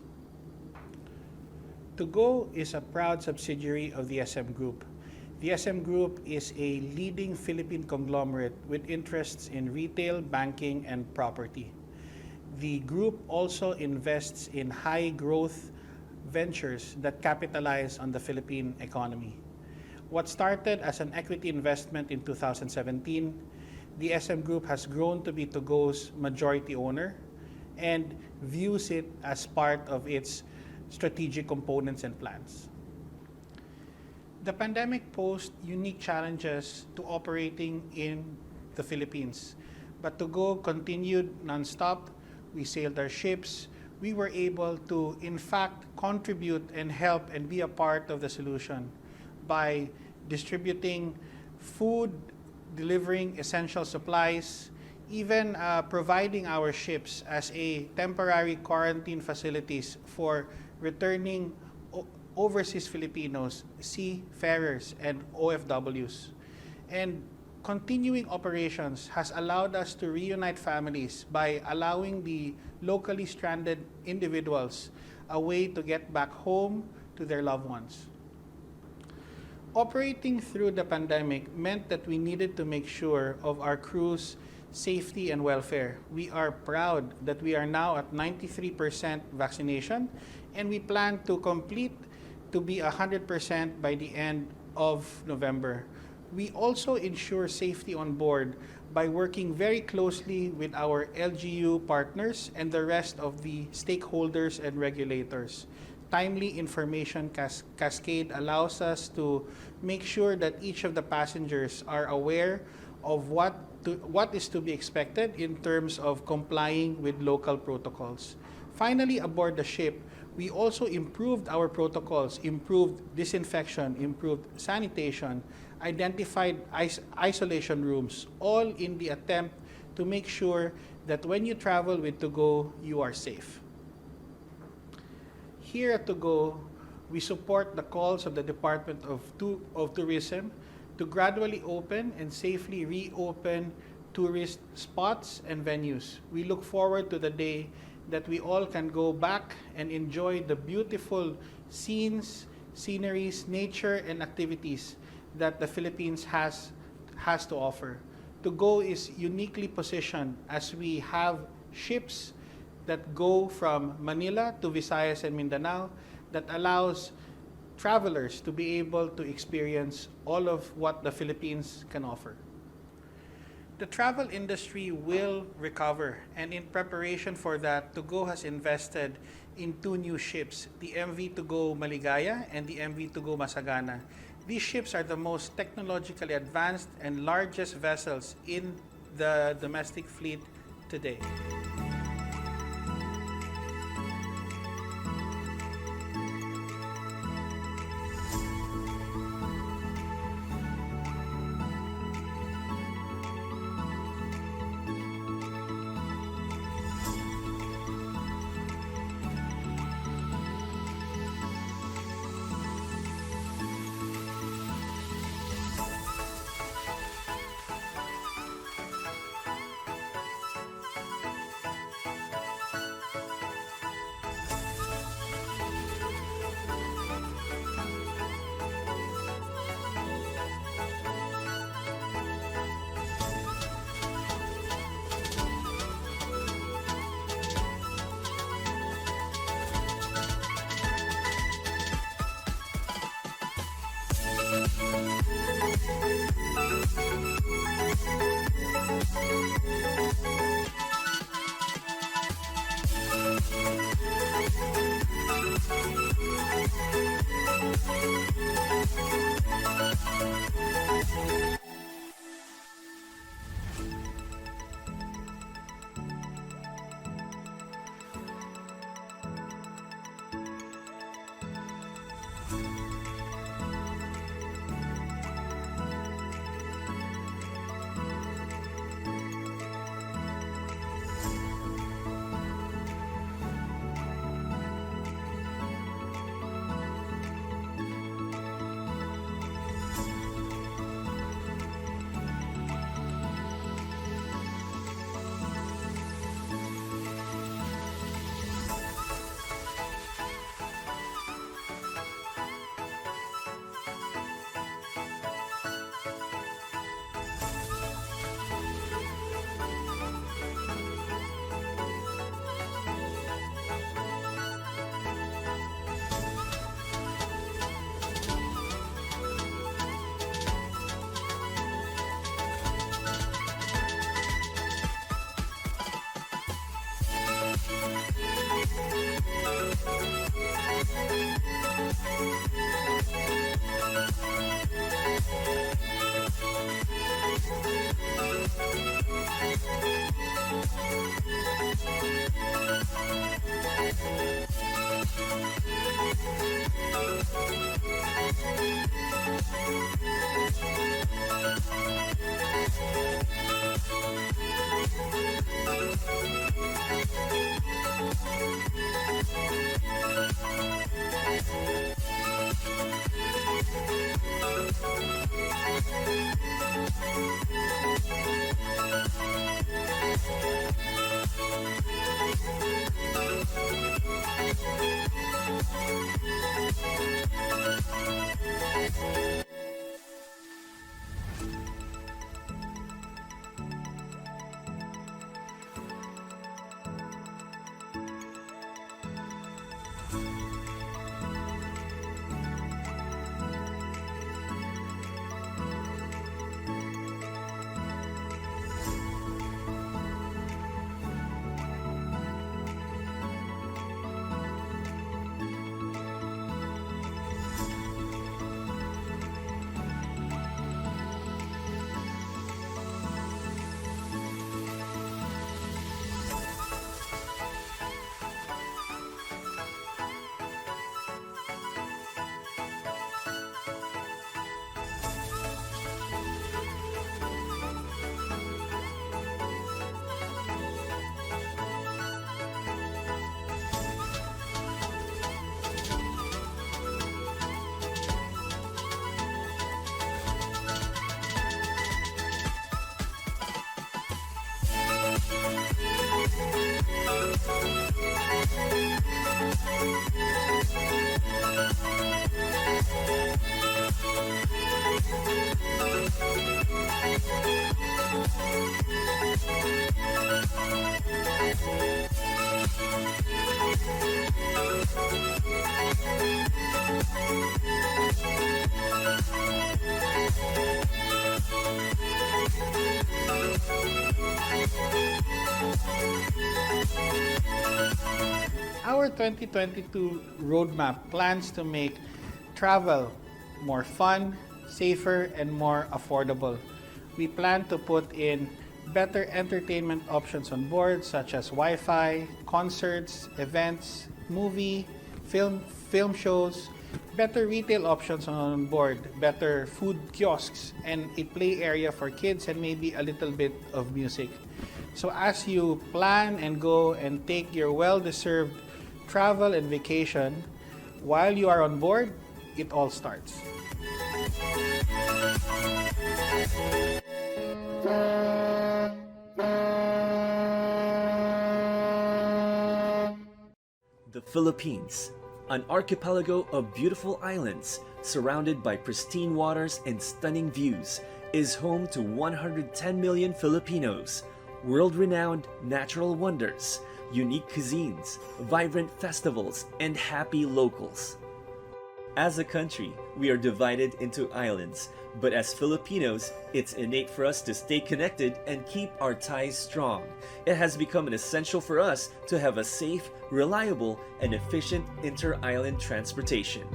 To Go is a proud subsidiary of the SM Group. The SM Group is a leading Philippine conglomerate with interests in retail, banking, and property. The group also invests in high growth ventures that capitalize on the Philippine economy. What started as an equity investment in 2017, the SM Group has grown to be To Go's majority owner and views it as part of its strategic components and plans. The pandemic posed unique challenges to operating in the Philippines, but To Go continued nonstop. We sailed our ships. We were able to, in fact, contribute and help and be a part of the solution by distributing food, delivering essential supplies, even providing our ships as a temporary quarantine facilities for returning overseas Filipinos, seafarers, and OFWs. And continuing operations has allowed us to reunite families by allowing the locally stranded individuals a way to get back home to their loved ones. Operating through the pandemic meant that we needed to make sure of our crew's safety and welfare. We are proud that we are now at 93% vaccination, and we plan to complete to be 100% by the end of November. We also ensure safety on board by working very closely with our LGU partners and the rest of the stakeholders and regulators. Timely information cascade allows us to make sure that each of the passengers are aware of what is to be expected in terms of complying with local protocols. Finally, aboard the ship, we also improved our protocols, improved disinfection, improved sanitation, identified isolation rooms, all in the attempt to make sure that when you travel with To Go, you are safe. Here at To Go, we support the calls of the Department of Tourism to gradually open and safely reopen tourist spots and venues. We look forward to the day that we all can go back and enjoy the beautiful scenes, sceneries, nature, and activities that the Philippines has to offer. To Go is uniquely positioned as we have ships that go from Manila to Visayas and Mindanao that allows travelers to be able to experience all of what the Philippines can offer. The travel industry will recover, and in preparation for that, To Go has invested in two new ships, the MV To Go Maligaya and the MV To Go Masagana. These ships are the most technologically advanced and largest vessels in the domestic fleet today. Our 2022 roadmap plans to make travel more fun, safer, and more affordable. We plan to put in better entertainment options on board such as Wi-Fi, concerts, events, movie, film shows, better retail options on board, better food kiosks, and a play area for kids and maybe a little bit of music. So as you plan and go and take your well-deserved travel and vacation, while you are on board, it all starts. The Philippines, an archipelago of beautiful islands surrounded by pristine waters and stunning views, is home to 110 million Filipinos, world-renowned natural wonders, unique cuisines, vibrant festivals, and happy locals. As a country, we are divided into islands, but as Filipinos, it's innate for us to stay connected and keep our ties strong. It has become an essential for us to have a safe, reliable, and efficient inter-island transportation.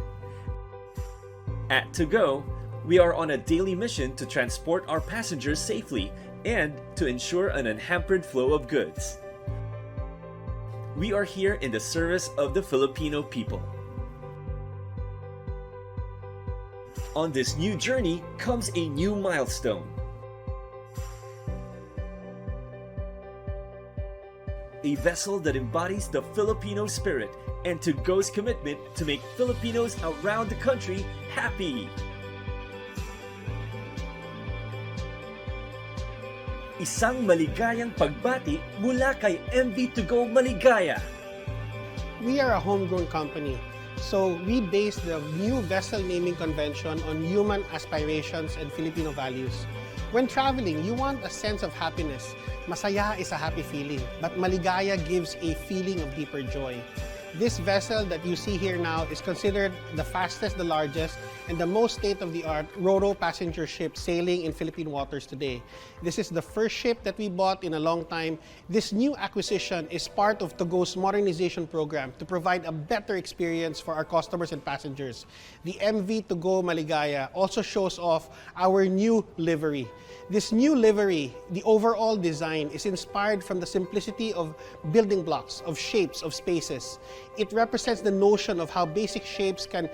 At To Go, we are on a daily mission to transport our passengers safely and to ensure an unhampered flow of goods. We are here in the service of the Filipino people. On this new journey comes a new milestone. A vessel that embodies the Filipino spirit and To Go's commitment to make Filipinos around the country happy. Isang maligayang pagbati mula kay MV To Go Maligaya. We are a homegrown company, so we base the new vessel naming convention on human aspirations and Filipino values. When traveling, you want a sense of happiness. Masaya is a happy feeling, but maligaya gives a feeling of deeper joy. This vessel that you see here now is considered the fastest, the largest, and the most state-of-the-art ro-ro passenger ship sailing in Philippine waters today. This is the first ship that we bought in a long time. This new acquisition is part of To Go's modernization program to provide a better experience for our customers and passengers. The MV To Go Maligaya also shows off our new livery. This new livery, the overall design, is inspired from the simplicity of building blocks, of shapes, of spaces. It represents the notion of how basic shapes can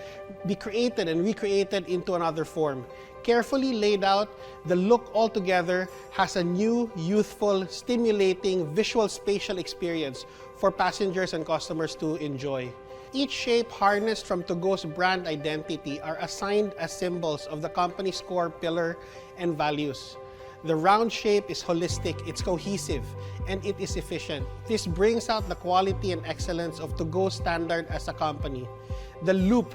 be created and recreated into another form. Carefully laid out, the look altogether has a new, youthful, stimulating, visual spatial experience for passengers and customers to enjoy. Each shape harnessed from To Go's brand identity are assigned as symbols of the company's core pillar and values. The round shape is holistic, it's cohesive, and it is efficient. This brings out the quality and excellence of To Go's standard as a company. The loop,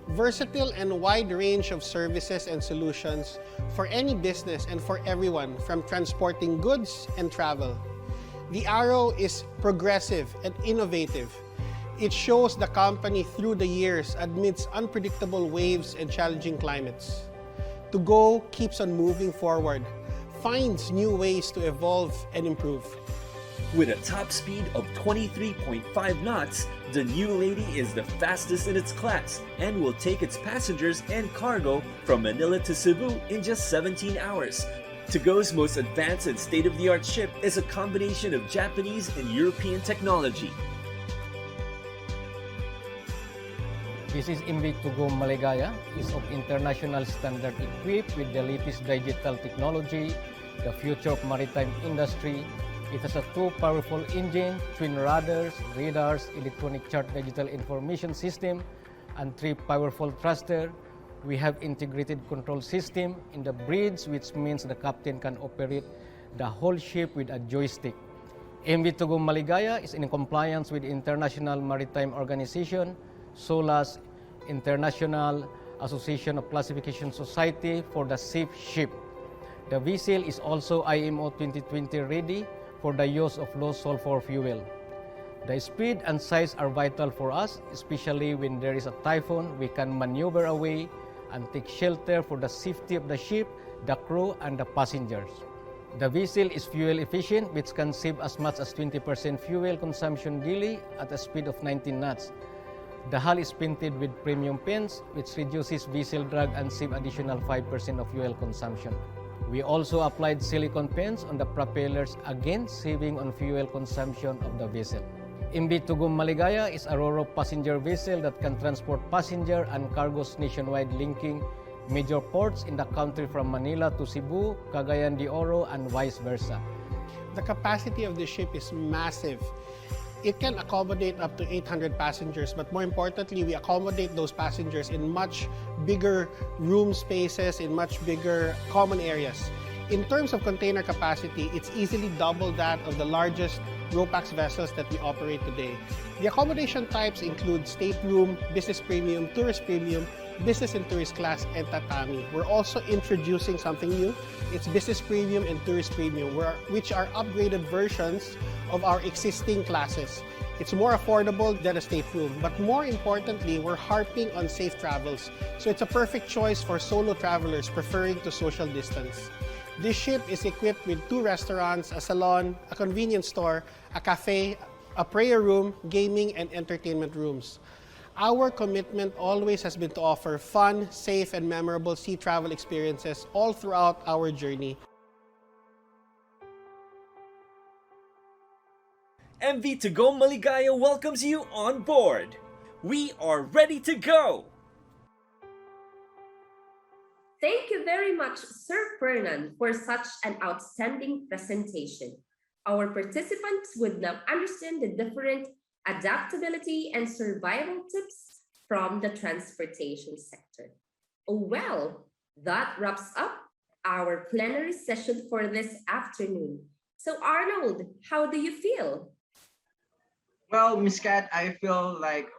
versatile and wide range of services and solutions for any business and for everyone, from transporting goods and travel. The arrow is progressive and innovative. It shows the company through the years amidst unpredictable waves and challenging climates. To Go keeps on moving forward, finds new ways to evolve and improve. With a top speed of 23.5 knots, the new Lady is the fastest in its class and will take its passengers and cargo from Manila to Cebu in just 17 hours. To Go's most advanced and state-of-the-art ship is a combination of Japanese and European technology. This is MV To Go Maligaya, is of international standard equipped with the latest digital technology, the future of maritime industry. It has a two powerful engine, twin radars, electronic chart digital information system, and three powerful thruster. We have integrated control system in the bridge, which means the captain can operate the whole ship with a joystick. MV To Go Maligaya is in compliance with the International Maritime Organization, SOLAS, International Association of Classification Society for the Safe Ship. The vessel is also IMO 2020 ready for the use of low sulfur fuel. The speed and size are vital for us, especially when there is a typhoon. We can maneuver away and take shelter for the safety of the ship, the crew, and the passengers. The vessel is fuel efficient, which can save as much as 20% fuel consumption daily at a speed of 19 knots. The hull is painted with premium paints, which reduces vessel drag and save additional 5% of fuel consumption. We also applied silicone paints on the propellers, again saving on fuel consumption of the vessel. MV To Go Maligaya is a ro-ro passenger vessel that can transport passenger and cargoes nationwide, linking major ports in the country from Manila to Cebu, Cagayan de Oro, and vice versa. The capacity of the ship is massive. It can accommodate up to 800 passengers, but more importantly, we accommodate those passengers in much bigger room spaces, in much bigger common areas. In terms of container capacity, it's easily double that of the largest RoPax vessels that we operate today. The accommodation types include stateroom, business premium, tourist premium, business and tourist class, and tatami. We're also introducing something new. It's business premium and tourist premium, which are upgraded versions of our existing classes. It's more affordable than a stateroom, but more importantly, we're harping on safe travels. So it's a perfect choice for solo travelers preferring to social distance. This ship is equipped with 2 restaurants, a salon, a convenience store, a cafe, a prayer room, gaming, and entertainment rooms. Our commitment always has been to offer fun, safe, and memorable sea travel experiences all throughout our journey. MV To Go Maligaya welcomes you on board. We are ready to go. Thank you very much, Sir Fernan, for such an outstanding presentation. Our participants would now understand the different adaptability and survival tips from the transportation sector. Oh, well, that wraps up our plenary session for this afternoon. So, Arnold, how do you feel? Well, Miss Cat, I feel like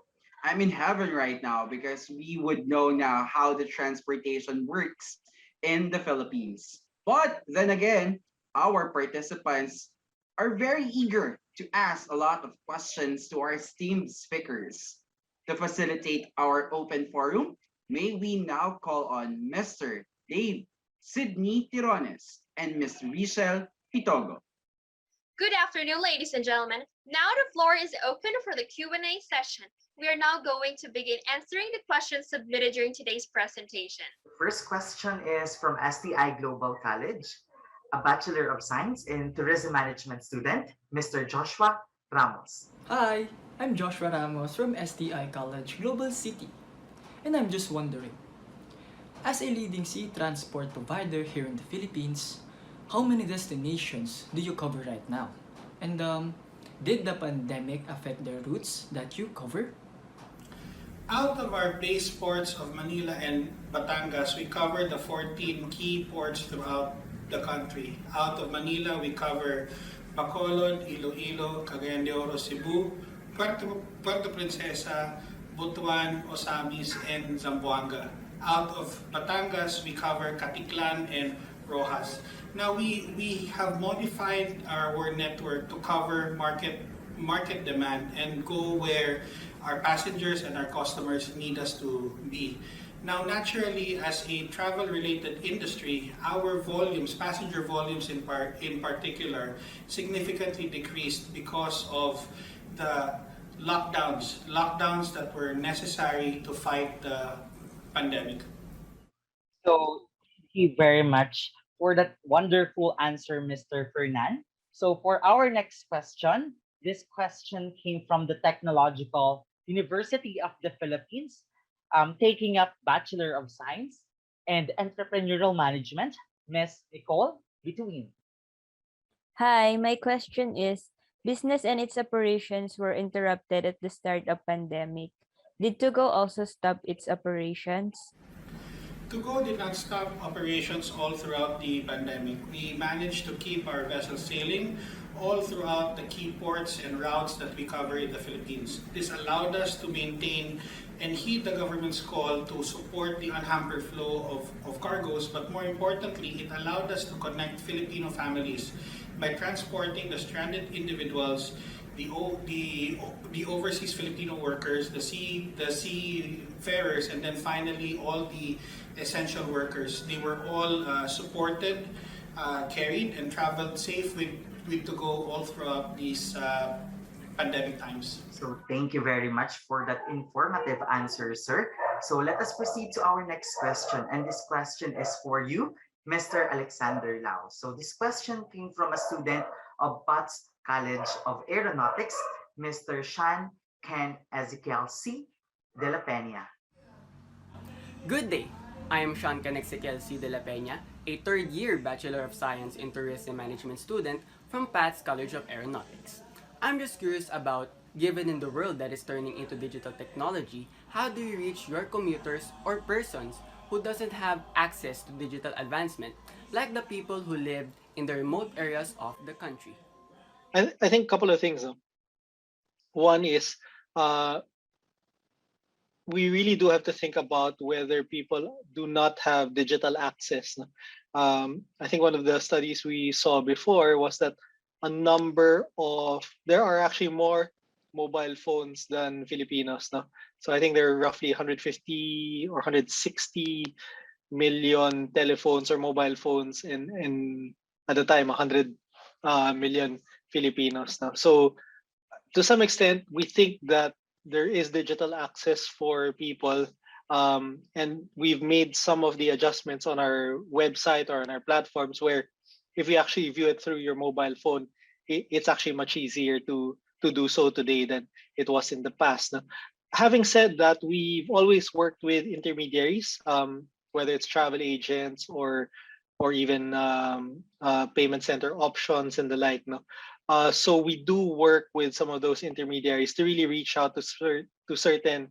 I'm in heaven right now because we would know now how the transportation works in the Philippines. But then again, our participants are very eager to ask a lot of questions to our esteemed speakers. To facilitate our open forum, may we now call on Mr. Dave Sidney Tirones and Ms. Rachel Pitogo. Good afternoon, ladies and gentlemen. Now the floor is open for the Q&A session. We are now going to begin answering the questions submitted during today's presentation. First question is from STI Global College, a Bachelor of Science in Tourism Management student, Mr. Joshua Ramos. Hi, I'm Joshua Ramos from STI College Global City, and I'm just wondering, as a leading sea transport provider here in the Philippines, how many destinations do you cover right now? And did the pandemic affect the routes that you cover? Out of our base ports of Manila and Batangas, we cover the 14 key ports throughout the country. Out of Manila, we cover Bacolod, Iloilo, Cagayan de Oro, Cebu, Puerto Princesa, Butuan, Osamis, and Zamboanga. Out of Batangas, we cover Caticlan and Rojas. Now we have modified our network to cover market demand and go where our passengers and our customers need us to be. Now, naturally, as a travel-related industry, our volumes, passenger volumes in particular, significantly decreased because of the lockdowns that were necessary to fight the pandemic. So, thank you very much for that wonderful answer, Mr. Fernan. So, for our next question, this question came from the Technological University of the Philippines, taking up Bachelor of Science and Entrepreneurial Management, Ms. Nicole Between. Hi, my question is, business and its operations were interrupted at the start of pandemic. Did Togo also stop its operations? Tugo did not stop operations all throughout the pandemic. We managed to keep our vessels sailing all throughout the key ports and routes that we cover in the Philippines. This allowed us to maintain and heed the government's call to support the unhampered flow of cargoes, but more importantly, it allowed us to connect Filipino families by transporting the stranded individuals, the overseas Filipino workers, the seafarers, and then finally all the essential workers. They were all supported, carried, and traveled safe with to go all throughout these pandemic times. So thank you very much for that informative answer, sir. So let us proceed to our next question. And this question is for you, Mr. Alexander Lau. So this question came from a student of Butts College of Aeronautics, Mr. Sean Ken Ezekiel C. De La Peña. Good day. I am Sean Ken Ezekiel C. De La Peña, a third-year Bachelor of Science in Tourism Management student from Pat's College of Aeronautics. I'm just curious about, given in the world that is turning into digital technology, how do you reach your commuters or persons who doesn't have access to digital advancement, like the people who live in the remote areas of the country? I think a couple of things. One is we really do have to think about whether people do not have digital access. I think one of the studies we saw before was that there are actually more mobile phones than Filipinos. No? So I think there are roughly 150 or 160 million telephones or mobile phones, and at the time 100 million Filipinos. No? So to some extent, we think that there is digital access for people, and we've made some of the adjustments on our website or on our platforms where if you actually view it through your mobile phone, it's actually much easier to do so today than it was in the past. Now, having said that, we've always worked with intermediaries, whether it's travel agents or even payment center options and the like. No? So we do work with some of those intermediaries to really reach out to certain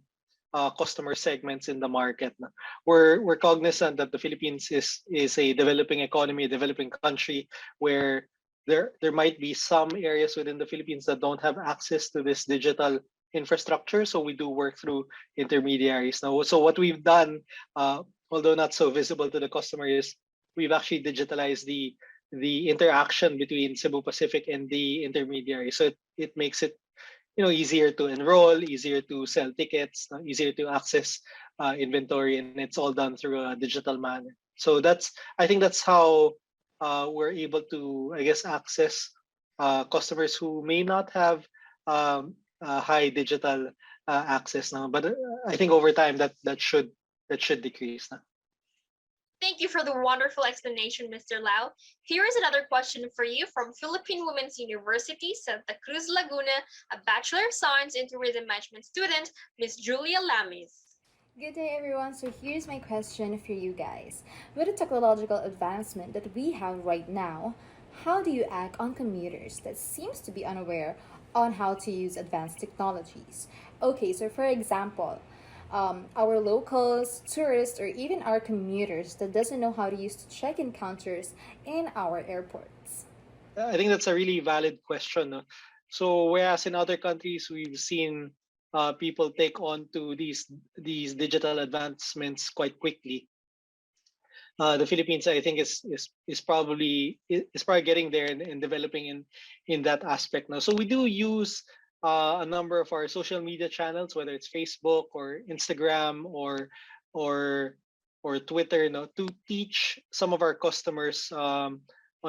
customer segments in the market. No? We're cognizant that the Philippines is a developing economy, a developing country where there might be some areas within the Philippines that don't have access to this digital infrastructure. So we do work through intermediaries. Now, so what we've done, although not so visible to the customer, is we've actually digitalized the interaction between Cebu Pacific and the intermediary. So it makes it easier to enroll, easier to sell tickets, easier to access inventory, and it's all done through a digital manner. So I think that's how we're able to, I guess, access customers who may not have high digital access now. But I think over time that should decrease now. Thank you for the wonderful explanation, Mr. Lau. Here is another question for you from Philippine Women's University, Santa Cruz, Laguna, a Bachelor of Science in Tourism Management student, Ms. Julia Lamis. Good day, everyone. So here's my question for you guys. With the technological advancement that we have right now, how do you act on commuters that seems to be unaware on how to use advanced technologies? Okay, so for example, our locals, tourists, or even our commuters that doesn't know how to use the check-in counters in our airports. I think that's a really valid question. No? So whereas in other countries we've seen people take on to these digital advancements quite quickly, the Philippines, I think, is probably getting there and developing in that aspect now. So we do use a number of our social media channels, whether it's Facebook or Instagram or Twitter, to teach some of our customers on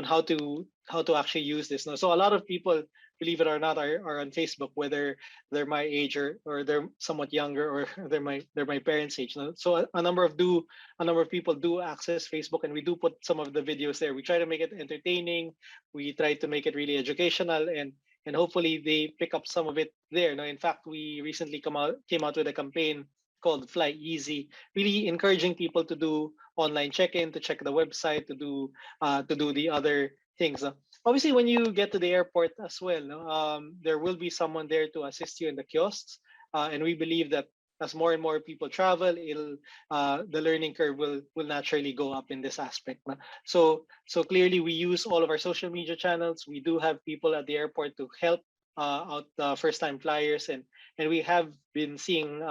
how to actually use this. So a lot of people, believe it or not, are on Facebook, whether they're my age or they're somewhat younger or they're my parents' age. So a number of people do access Facebook, and we do put some of the videos there. We try to make it entertaining. We try to make it really educational, and hopefully they pick up some of it there. In fact, we recently came out with a campaign called Fly Easy, really encouraging people to do online check-in, to check the website, to do the other things. Obviously, when you get to the airport as well, there will be someone there to assist you in the kiosks, and we believe that as more and more people travel, the learning curve will naturally go up in this aspect. So clearly, we use all of our social media channels. We do have people at the airport to help out first-time flyers, and we have been seeing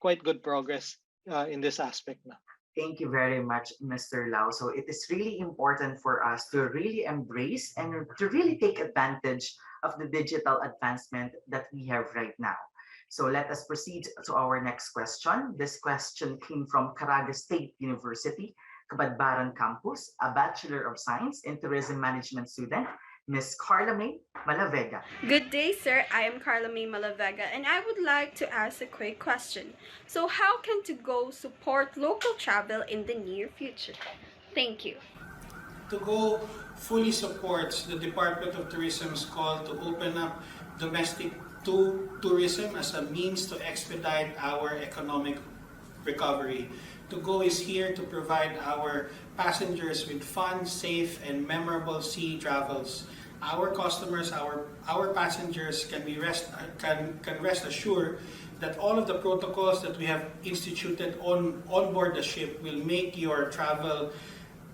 quite good progress in this aspect now. Thank you very much, Mr. Lau. So it is really important for us to really embrace and to really take advantage of the digital advancement that we have right now. So let us proceed to our next question. This question came from Caraga State University, Cabadbaran Campus, a Bachelor of Science in Tourism Management student, Ms. Carla May Malavega. Good day, sir. I am Carla May Malavega, and I would like to ask a quick question. So how can To Go support local travel in the near future? Thank you. To Go fully supports the Department of Tourism's call to open up domestic tourism as a means to expedite our economic recovery. To Go is here to provide our passengers with fun, safe, and memorable sea travels. Our customers, our passengers can rest assured that all of the protocols that we have instituted on board the ship will make your travel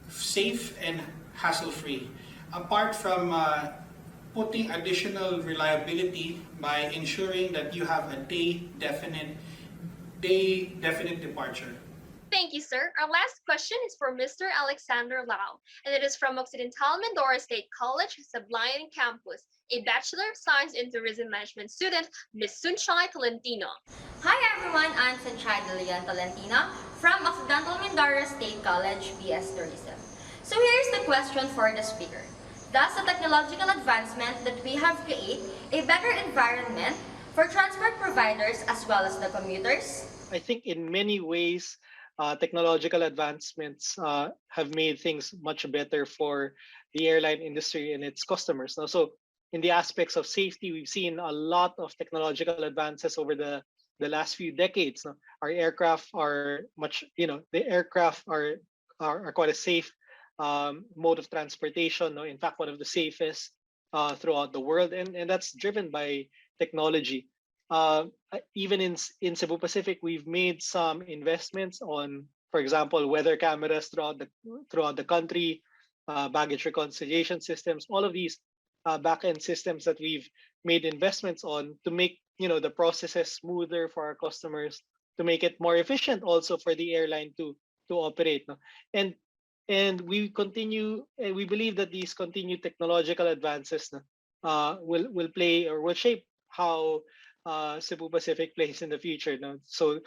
safe and hassle-free. Apart from putting additional reliability by ensuring that you have a day definite departure. Thank you, sir. Our last question is for Mr. Alexander Lau, and it is from Occidental Mindoro State College, Sablayan Campus. a Bachelor of Science in Tourism Management student, Ms. Sunshine Tolentino. Hi everyone, I'm Sunshine Delian Tolentino from Occidental Mindoro State College, BS Tourism. So here's the question for the speaker. Does the technological advancement that we have create a better environment for transport providers as well as the commuters? I think in many ways, technological advancements have made things much better for the airline industry and its customers. Now, so in the aspects of safety, we've seen a lot of technological advances over the last few decades. Now, our aircraft are much, the aircraft are quite a safe mode of transportation. No? In fact, one of the safest throughout the world, and that's driven by technology. Even in Cebu Pacific, we've made some investments on, for example, weather cameras throughout the country, baggage reconciliation systems, all of these back-end systems that we've made investments on to make the processes smoother for our customers, to make it more efficient also for the airline to operate. No? And we believe that these continued technological advances will play or will shape how Cebu Pacific plays in the future. No? So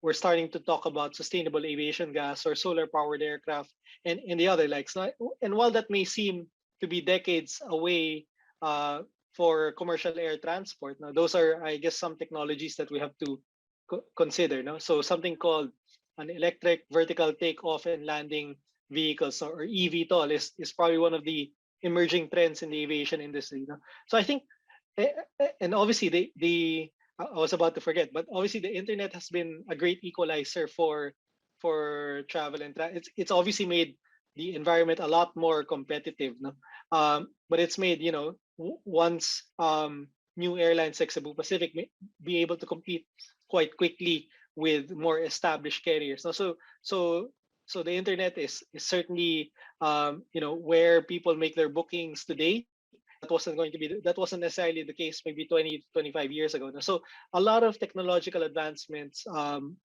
we're starting to talk about sustainable aviation gas or solar powered aircraft and the other likes. And while that may seem to be decades away for commercial air transport, now those are, I guess, some technologies that we have to consider. No? So something called an electric vertical takeoff and landing vehicles, or eVTOL, is probably one of the emerging trends in the aviation industry. No? So I think, and obviously I was about to forget, but obviously the internet has been a great equalizer for travel and it's obviously made the environment a lot more competitive. No? But it's made, once new airlines like Cebu Pacific may be able to compete quite quickly with more established carriers. No? So the internet is certainly where people make their bookings today. That wasn't necessarily the case maybe 20 25 years ago. So a lot of technological advancements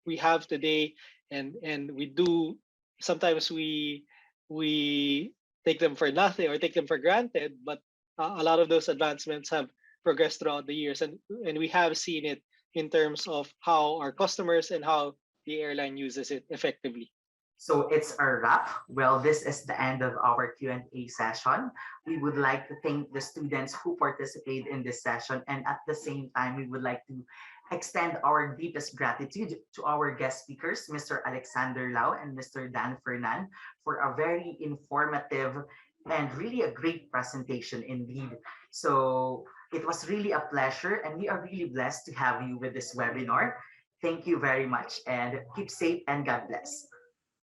we have today, and we do sometimes we take them for nothing or take them for granted, but a lot of those advancements have progressed throughout the years, and we have seen it in terms of how our customers and how the airline uses it effectively. So it's a wrap. Well, this is the end of our Q&A session. We would like to thank the students who participated in this session. And at the same time, we would like to extend our deepest gratitude to our guest speakers, Mr. Alexander Lau and Mr. Dan Fernan, for a very informative and really a great presentation indeed. So it was really a pleasure, and we are really blessed to have you with this webinar. Thank you very much, and keep safe and God bless.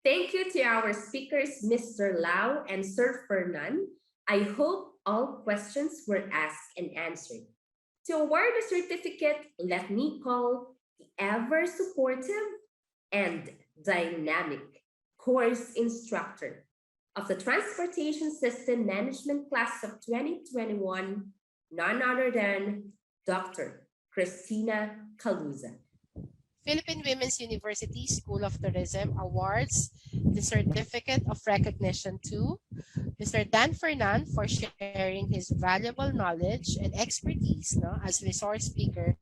Thank you to our speakers, Mr. Lau and Sir Fernan. I hope all questions were asked and answered. To award the certificate, let me call the ever supportive and dynamic course instructor of the Transportation System Management class of 2021, none other than Dr. Christina Caluza. Philippine Women's University School of Tourism awards the Certificate of Recognition to Mr. Dan Fernan for sharing his valuable knowledge and expertise as resource speaker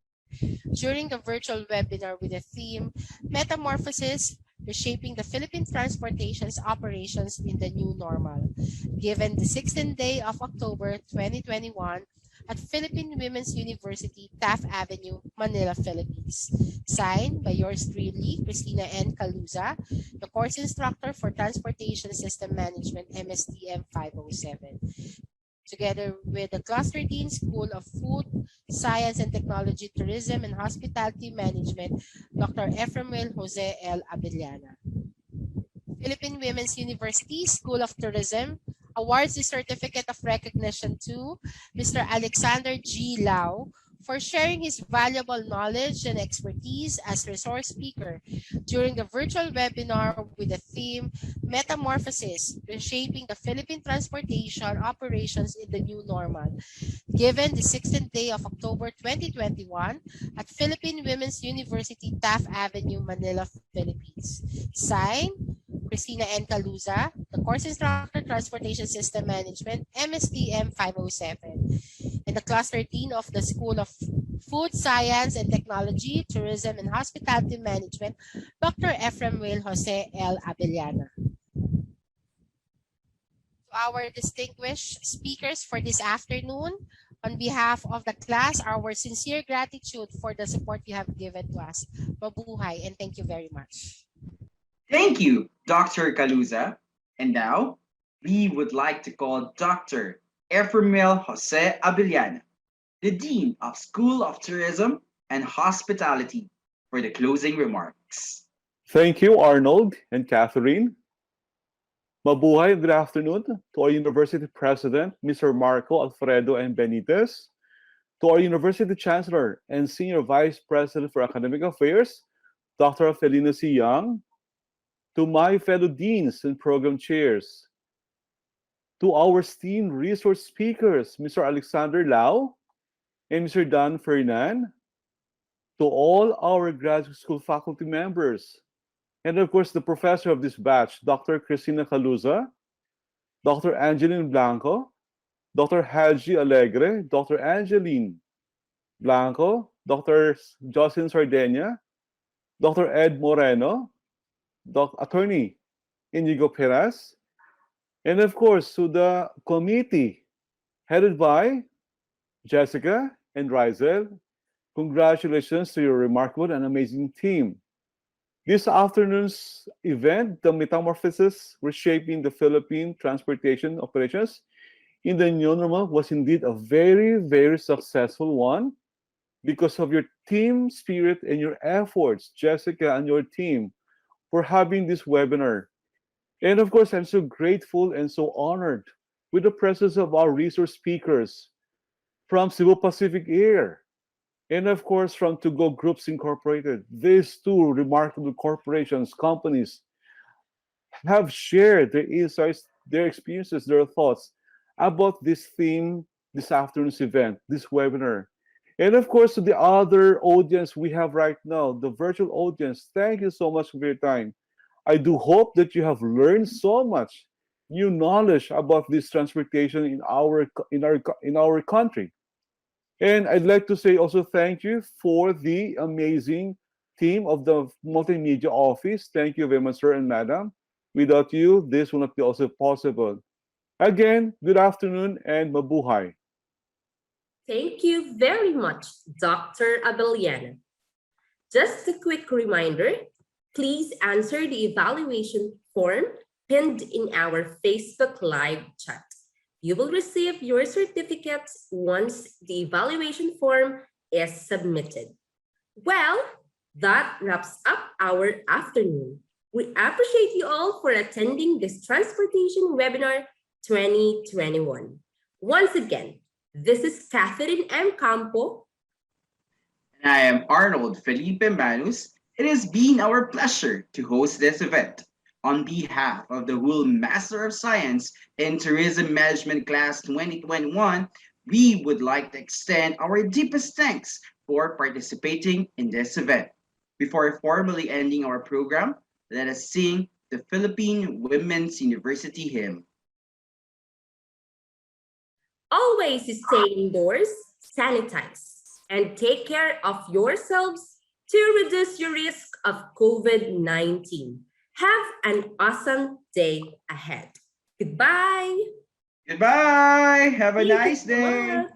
during the virtual webinar with the theme Metamorphosis, Reshaping the Philippine Transportation's Operations in the New Normal, given the 16th day of October 2021 at Philippine Women's University, Taft Avenue, Manila, Philippines. Signed by yours truly, Christina N. Caluza, the course instructor for Transportation System Management, MSTM 507. Together with the Cluster Dean School of Food, Science and Technology, Tourism and Hospitality Management, Dr. Eframuel Jose L. Abellana. Philippine Women's University School of Tourism awards the Certificate of Recognition to Mr. Alexander G. Lau for sharing his valuable knowledge and expertise as resource speaker during the virtual webinar with the theme Metamorphosis, Reshaping the Philippine Transportation Operations in the New Normal, given the 16th day of October 2021 at Philippine Women's University, Taft Avenue, Manila, Philippines. Signed, Christina N. Caluza, the course instructor, Transportation System Management, MSTM 507. and the Cluster Dean of the School of Food Science and Technology, Tourism and Hospitality Management, Dr. Ephraim Will Jose L. Abellana. To our distinguished speakers for this afternoon, on behalf of the class, our sincere gratitude for the support you have given to us. Mabuhay, and thank you very much. Thank you, Dr. Caluza. And now, we would like to call Dr. Efremil Jose Abellana, the Dean of School of Tourism and Hospitality, for the closing remarks. Thank you, Arnold and Catherine. Mabuhay, good afternoon to our University President, Mr. Marco Alfredo and Benitez, to our University Chancellor and Senior Vice President for Academic Affairs, Dr. Felina C. Young, to my fellow deans and program chairs, to our esteemed resource speakers, Mr. Alexander Lau and Mr. Dan Fernan, to all our graduate school faculty members, and of course, the professor of this batch, Dr. Cristina Caluza, Dr. Angeline Blanco, Dr. Haji Alegre, Dr. Angeline Blanco, Dr. Jocelyn Sardenia, Dr. Ed Moreno, Attorney Inigo Perez, and of course, to the committee headed by Jessica and Rizel. Congratulations to your remarkable and amazing team. This afternoon's event, the Metamorphosis, Reshaping the Philippine Transportation Operations in the New Normal, was indeed a very, very successful one because of your team spirit and your efforts, Jessica and your team, for having this webinar. And of course, I'm so grateful and so honored with the presence of our resource speakers from Cebu Pacific Air, and of course, from To Go Groups Incorporated. These two remarkable corporations, companies, have shared their insights, their experiences, their thoughts about this theme, this afternoon's event, this webinar. And of course, to the other audience we have right now, the virtual audience, thank you so much for your time. I do hope that you have learned so much new knowledge about this transportation in our country. And I'd like to say also thank you for the amazing team of the Multimedia Office. Thank you very much, sir and madam. Without you, this will not be also possible. Again, good afternoon and mabuhay. Thank you very much, Dr. Abellana. Just a quick reminder, please answer the evaluation form pinned in our Facebook Live chat. You will receive your certificates once the evaluation form is submitted. Well, that wraps up our afternoon. We appreciate you all for attending this Transportation Webinar 2021. Once again, this is Catherine M. Campo. And I am Arnold Felipe Manus. It has been our pleasure to host this event. On behalf of the whole Master of Science in Tourism Management Class 2021, we would like to extend our deepest thanks for participating in this event. Before formally ending our program, let us sing the Philippine Women's University hymn. Always stay indoors, sanitize, and take care of yourselves to reduce your risk of COVID-19. Have an awesome day ahead. Goodbye. Goodbye. Have a Thank you nice so day. much.